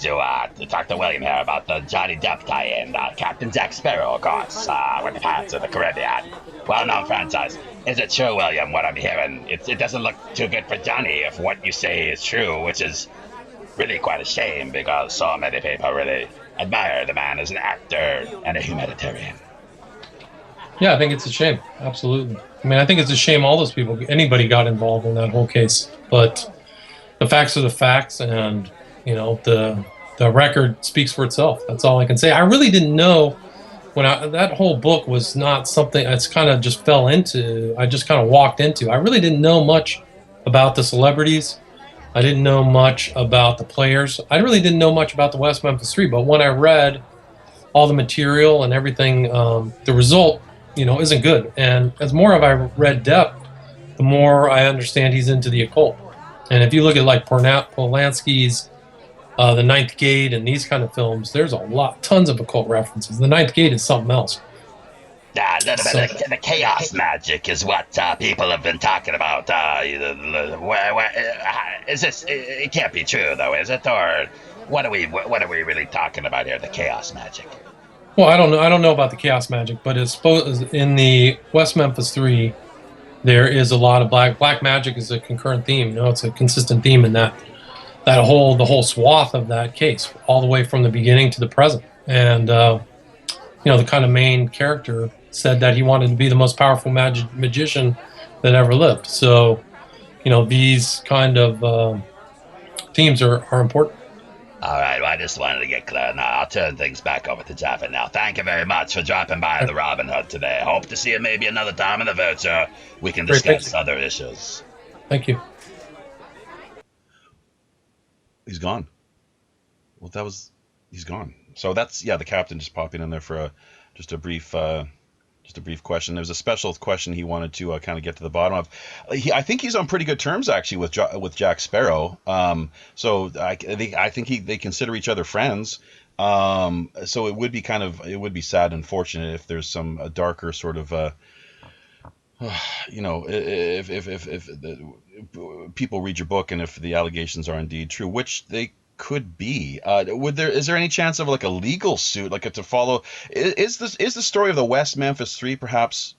Speaker 1: to William here about the Johnny Depp tie-in. Captain Jack Sparrow, of course, with the Pirates of the Caribbean. Well-known franchise. Is it true, William, what I'm hearing? It doesn't look too good for Johnny if what you say is true, which is really quite a shame because so many people really admire the man as an actor and a humanitarian.
Speaker 3: Yeah, I think it's a shame. Absolutely. I mean, I think it's a shame anybody got involved in that whole case. But the facts are the facts, and the record speaks for itself. That's all I can say. I really didn't know that whole book was not something I just kind of walked into. I really didn't know much about the celebrities. I didn't know much about the players. I really didn't know much about the West Memphis Three. But when I read all the material and everything, the result, isn't good. And as more I read Depp, the more I understand he's into the occult. And if you look at like Polanski's The Ninth Gate and these kind of films, there's tons of occult references. The Ninth Gate is something else.
Speaker 1: Yeah, the chaos magic is what people have been talking about. Is this? It can't be true, though, is it? Or what are we really talking about here? The chaos magic.
Speaker 3: Well, I don't know about the chaos magic, but in the West Memphis Three, there is a lot of black magic is a concurrent theme. It's a consistent theme in the whole swath of that case, all the way from the beginning to the present. And the kind of main character said that he wanted to be the most powerful magician that ever lived. So, these kind of themes are important.
Speaker 1: All right, well, I just wanted to get clear. Now, I'll turn things back over to Jeffy now. Thank you very much for dropping by the Robin Hood today. Hope to see you maybe another time in the future. We can discuss other issues.
Speaker 3: Thank you.
Speaker 2: He's gone. Well, he's gone. So that's, the captain just popping in there for just a brief Just a brief question. There was a special question he wanted to kind of get to the bottom of. I think he's on pretty good terms actually with Jack Sparrow. So I think they consider each other friends. So it would be sad and unfortunate if there's some darker sort of if people read your book and if the allegations are indeed true, which they could be. Is there any chance of like a legal suit, like to follow? Is the story of the West Memphis Three perhaps?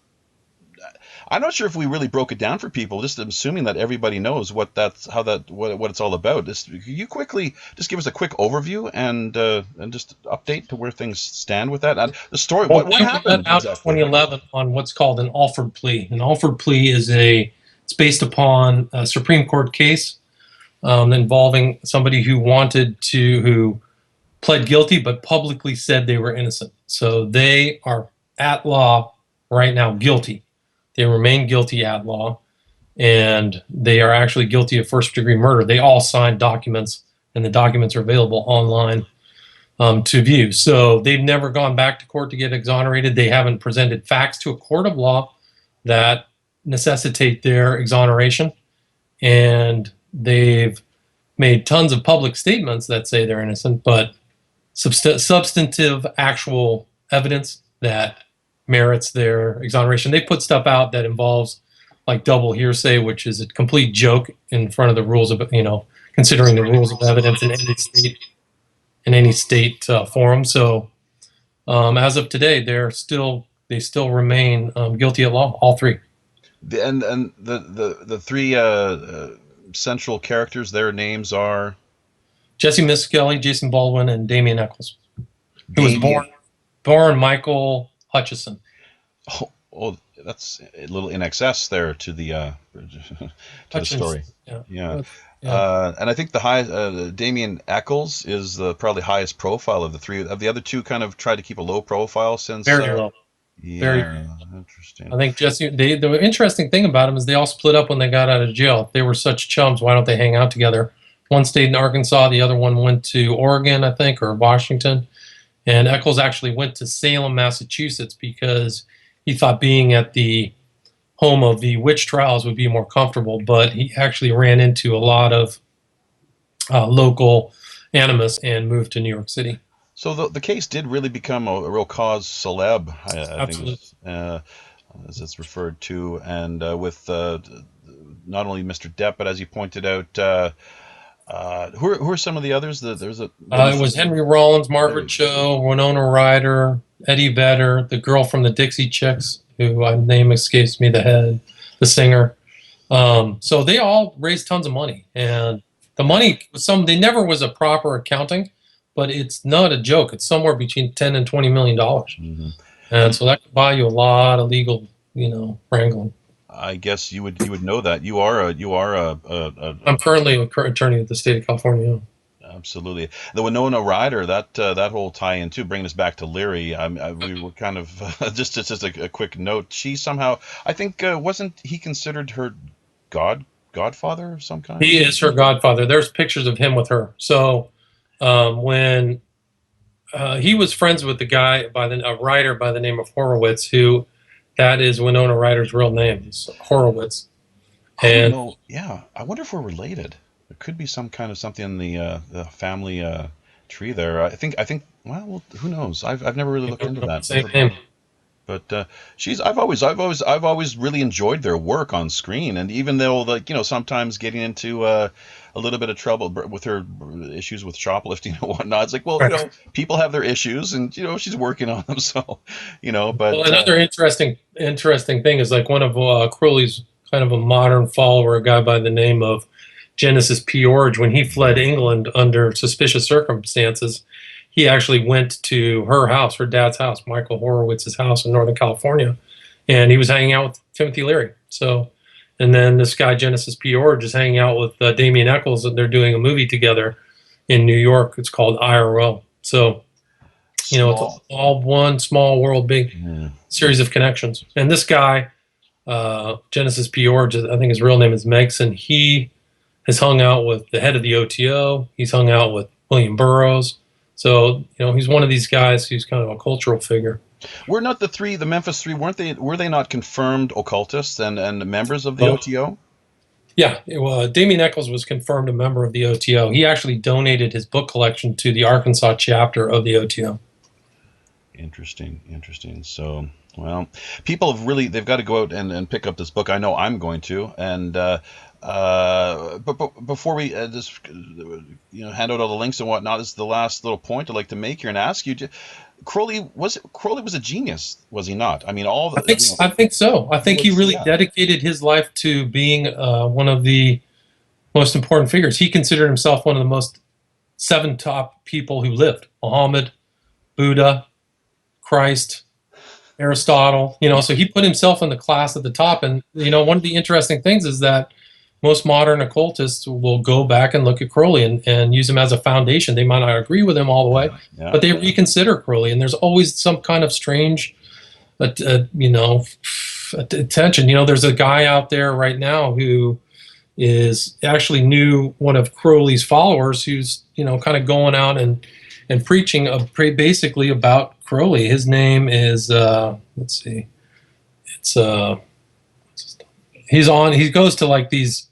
Speaker 2: I'm not sure if we really broke it down for people. Just assuming that everybody knows what it's all about. Can you quickly just give us a quick overview and just update to where things stand with that? The story. What happened?
Speaker 3: Out in 2011 on what's called an Alford plea. An Alford plea it's based upon a Supreme Court case involving somebody who pled guilty but publicly said they were innocent. So they are at law right now guilty. They remain guilty at law, and they are actually guilty of first-degree murder. They all signed documents, and the documents are available online to view. So they've never gone back to court to get exonerated. They haven't presented facts to a court of law that necessitate their exoneration, and they've made tons of public statements that say they're innocent, but substantive actual evidence that merits their exoneration. They put stuff out that involves like double hearsay, which is a complete joke in front of the rules of, considering the rules of evidence in any state forum. So as of today, they still remain guilty at law, all three.
Speaker 2: And the three central characters, their names are
Speaker 3: Jesse Misskelley, Jason Baldwin, and Damien Eccles, who was born Michael Hutchison.
Speaker 2: Oh, that's a little in excess there to the the story. Yeah. And I think the high Damien Eccles is the probably highest profile of the three. Of the other two, kind of tried to keep a low profile since.
Speaker 3: Very low.
Speaker 2: Yeah,
Speaker 3: very
Speaker 2: interesting.
Speaker 3: I think Jesse. The interesting thing about them is they all split up when they got out of jail. If they were such chums, why don't they hang out together? One stayed in Arkansas, the other one went to Oregon, I think, or Washington. And Eccles actually went to Salem, Massachusetts, because he thought being at the home of the witch trials would be more comfortable. But he actually ran into a lot of local animus and moved to New York City.
Speaker 2: So the case did really become a real cause celeb, I think, as it's referred to, and with not only Mr. Depp, but as you pointed out. Who are some of the others? It
Speaker 3: was Henry Rollins, Margaret Cho, Winona Ryder, Eddie Vedder, the girl from the Dixie Chicks, who name escapes me, the singer. So they all raised tons of money, and the money they never was a proper accounting, but it's not a joke. It's somewhere between $10 and $20 million, and so that could buy you a lot of legal, wrangling.
Speaker 2: I guess you would know that. You are a
Speaker 3: I'm currently an attorney at the state of California.
Speaker 2: Absolutely. The Winona Ryder, that whole tie-in too, bringing us back to Leary. We were kind of just a quick note. She somehow, I think, wasn't he considered her godfather of some kind?
Speaker 3: He is her godfather. There's pictures of him with her. So when he was friends with a writer by the name of Horowitz, who. That is Winona Ryder's real name. It's Horowitz. And
Speaker 2: I wonder if we're related. There could be something in the family tree there. I think. Well, who knows? I've never really looked into that.
Speaker 3: Same name.
Speaker 2: But I've always really enjoyed their work on screen, and even though sometimes getting into a little bit of trouble with her issues with shoplifting and whatnot, it's like, well, people have their issues, and she's working on them, so but
Speaker 3: well, another interesting thing is like one of Crowley's kind of a modern follower, a guy by the name of Genesis P. Orge, when he fled England under suspicious circumstances. He actually went to her house, her dad's house, Michael Horowitz's house in Northern California, and he was hanging out with Timothy Leary. So, and then this guy, Genesis P. Orge, is hanging out with Damien Eccles, and they're doing a movie together in New York. It's called IRL. So, it's all one small world, big series of connections. And this guy, Genesis P. Orge, I think his real name is Megson. He has hung out with the head of the OTO. He's hung out with William Burroughs. So, he's one of these guys who's kind of a cultural figure.
Speaker 2: Were not the Memphis Three, were they not confirmed occultists and members of the
Speaker 3: So,
Speaker 2: OTO?
Speaker 3: yeah, Damien Eccles was confirmed a member of the OTO. He actually donated his book collection to the Arkansas chapter of the OTO.
Speaker 2: Interesting. So, well, people have really, they've got to go out and pick up this book. I know I'm going to. And but before we just hand out all the links and whatnot, this is the last little point I'd like to make here and ask you. Crowley was a genius, was he not? I mean, all the,
Speaker 3: I think so. I think he really
Speaker 2: yeah.
Speaker 3: dedicated his life to being one of the most important figures. He considered himself one of the most 7 top people who lived: Muhammad, Buddha, Christ, Aristotle. So he put himself in the class at the top. And one of the interesting things is that most modern occultists will go back and look at Crowley and use him as a foundation. They might not agree with him all the way, but they reconsider Crowley. And there's always some kind of strange, attention. There's a guy out there right now who is actually knew one of Crowley's followers who's, kind of going out and preaching basically about Crowley. His name is, let's see, it's, he goes to like these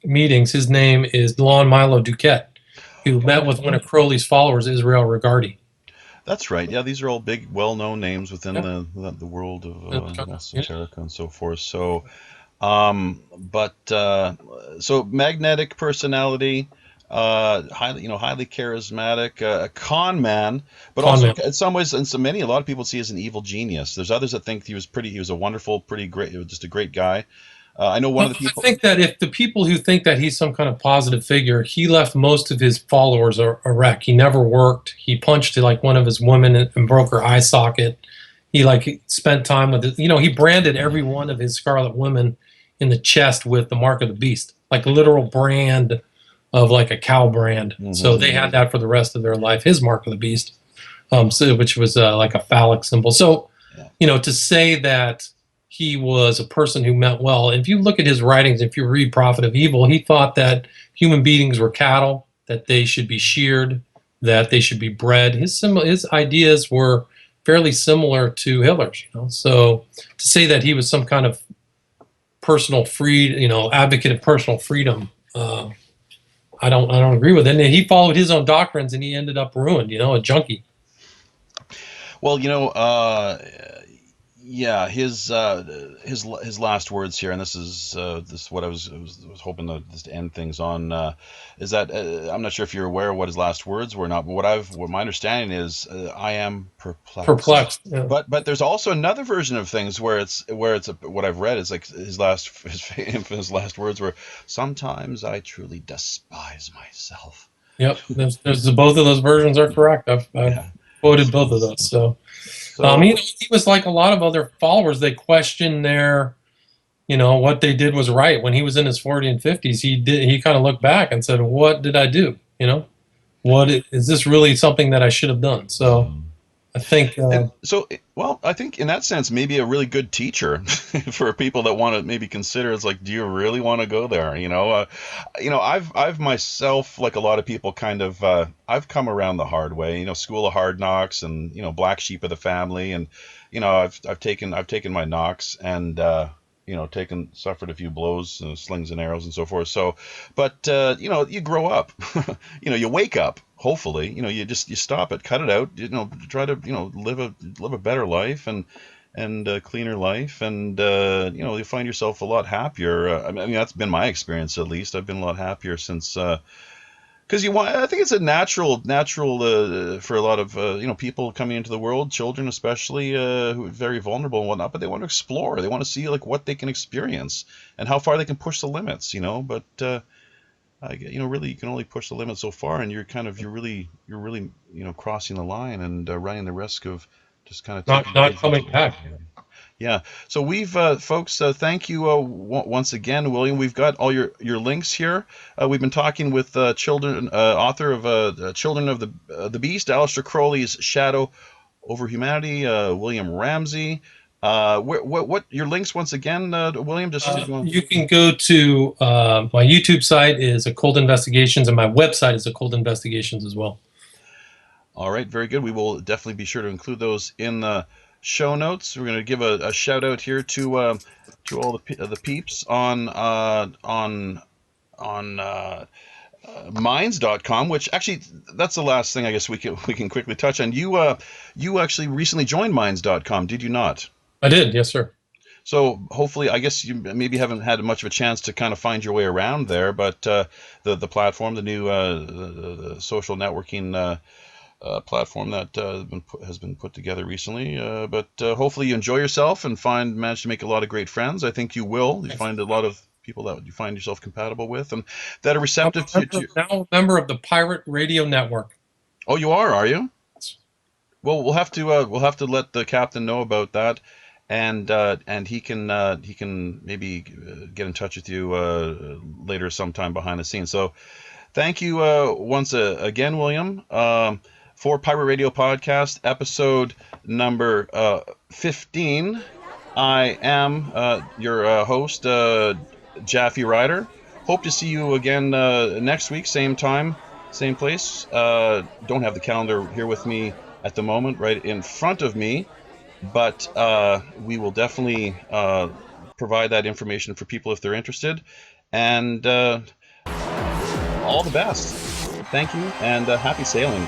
Speaker 3: meetings. His name is Lon Milo Duquette, who met with one of Crowley's followers, Israel Regardie.
Speaker 2: That's right. Yeah, these are all big, well-known names within the world of esoterica and so forth. So, so magnetic personality, highly charismatic, a con man, but also in some ways, a lot of people see as an evil genius. There's others that think he was a wonderful, pretty great, just a great guy. I know one of the people.
Speaker 3: I think that if the people who think that he's some kind of positive figure, he left most of his followers a wreck. He never worked. He punched like one of his women and broke her eye socket. He spent time with it. He branded every one of his Scarlet Women in the chest with the mark of the beast, like a literal brand of like a cow brand. Mm-hmm. So they had that for the rest of their life, his mark of the beast, which was like a phallic symbol. So, to say that he was a person who meant well, and if you look at his writings, if you read Prophet of Evil, he thought that human beings were cattle, that they should be sheared, that they should be bred. His ideas were fairly similar to Hitler's. So to say that he was some kind of personal advocate of personal freedom, I don't agree with it. And he followed his own doctrines, and he ended up ruined. A junkie.
Speaker 2: Well, his last words here, and this is what I was hoping to just end things on, is that I'm not sure if you're aware of what his last words were or not, but what my understanding is, I am perplexed.
Speaker 3: Yeah.
Speaker 2: But there's also another version of things where what I've read is like his infamous last words were, sometimes I truly despise myself.
Speaker 3: Yep, there's both of those versions are correct. I've quoted both of those. So he was like a lot of other followers. They questioned their, what they did was right. When he was in his 40s and 50s, he kind of looked back and said, what did I do? Is this really something that I should have done? So I think
Speaker 2: I think in that sense, maybe a really good teacher for people that want to maybe consider, it's like, do you really want to go there? I've myself, like a lot of people, kind of I've come around the hard way. School of hard knocks, and black sheep of the family, and I've taken my knocks and suffered a few blows, slings and arrows and so forth. So, but you grow up, you wake up. Hopefully, you stop it, cut it out. Try to live a better life and cleaner life, and you find yourself a lot happier. I mean, that's been my experience, at least. I've been a lot happier since. Because I think it's a natural for a lot of people coming into the world, children especially, who are very vulnerable and whatnot. But they want to explore. They want to see like what they can experience and how far they can push the limits. But really, you can only push the limits so far, and you're really crossing the line and running the risk of just kind of
Speaker 3: not coming back.
Speaker 2: Yeah. So we've, folks, thank you once again, William. We've got all your links here. We've been talking with author of Children of the Beast, Aleister Crowley's Shadow over Humanity, William Ramsey. What your links once again, William?
Speaker 3: You can go to my YouTube site is Occult Investigations, and my website is Occult Investigations as well.
Speaker 2: All right, very good. We will definitely be sure to include those in the show notes. We're going to give a shout out here to all the peeps on minds.com, which actually that's the last thing I guess we can quickly touch on. You actually recently joined minds.com, did you not?
Speaker 3: I did, yes, sir.
Speaker 2: So hopefully, I guess you maybe haven't had much of a chance to kind of find your way around there, but the platform, the new the social networking platform that has been put together recently. But hopefully you enjoy yourself and manage to make a lot of great friends. I think you will. You find a lot of people that you find yourself compatible with and that are receptive to.
Speaker 3: Now a member of the Pirate Radio Network.
Speaker 2: Oh, you are you? Well, we'll have to let the captain know about that. And he can maybe get in touch with you later sometime behind the scenes. So thank you once again, William, for Pirate Radio Podcast, episode number 15. I am your host, Jaffe Ryder. Hope to see you again next week, same time, same place. Don't have the calendar here with me at the moment, right in front of me. But we will definitely provide that information for people if they're interested. And all the best. Thank you, and happy sailing.